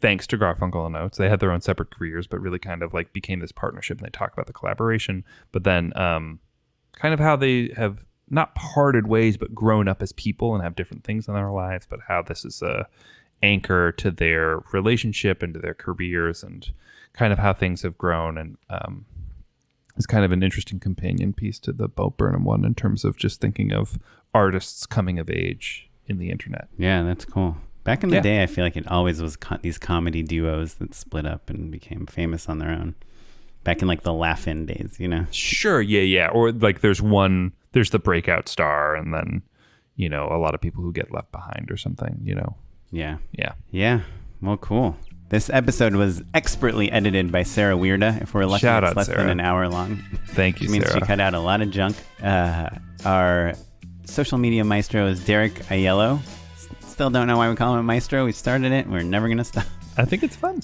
[SPEAKER 1] thanks to Garfunkel and Oates. They had their own separate careers, but really kind of like became this partnership, and they talk about the collaboration, but then kind of how they have not parted ways, but grown up as people and have different things in their lives, but how this is a anchor to their relationship and to their careers and kind of how things have grown. And it's kind of an interesting companion piece to the Bo Burnham one in terms of just thinking of artists coming of age in the internet.
[SPEAKER 2] Yeah, that's cool. Back in the day, I feel like it always was these comedy duos that split up and became famous on their own. Back in like the Laugh-In days, Sure,
[SPEAKER 1] yeah. Or like there's the breakout star, and then, a lot of people who get left behind or something,
[SPEAKER 2] Yeah. Well, cool. This episode was expertly edited by Sarah Weirda. If we're lucky, it's less than an hour long.
[SPEAKER 1] Thank you,
[SPEAKER 2] Which means
[SPEAKER 1] Sarah.
[SPEAKER 2] she cut out a lot of junk. Our social media maestro is Derek Aiello. Still don't know why we call him a maestro. We started it. We're never going to stop.
[SPEAKER 1] I think it's fun.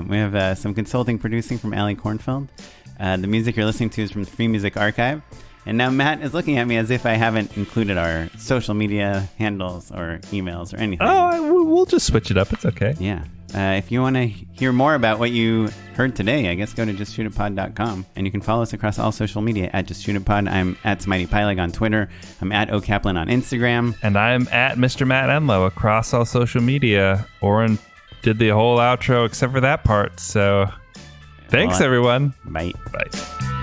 [SPEAKER 2] We have some consulting producing from Allie Kornfeld. The music you're listening to is from the Free Music Archive. And now Matt is looking at me as if I haven't included our social media handles or emails or anything.
[SPEAKER 1] Oh, we'll just switch it up. It's okay.
[SPEAKER 2] Yeah. If you want to hear more about what you heard today, I guess go to justshootitpod.com. And you can follow us across all social media at justshootitpod. I'm at SmiteyPyleg on Twitter. I'm at OKaplan on Instagram.
[SPEAKER 1] And I'm at Mr. Matt Enlow across all social media. Oren did the whole outro except for that part. So thanks, everyone.
[SPEAKER 2] Bye.
[SPEAKER 1] Bye.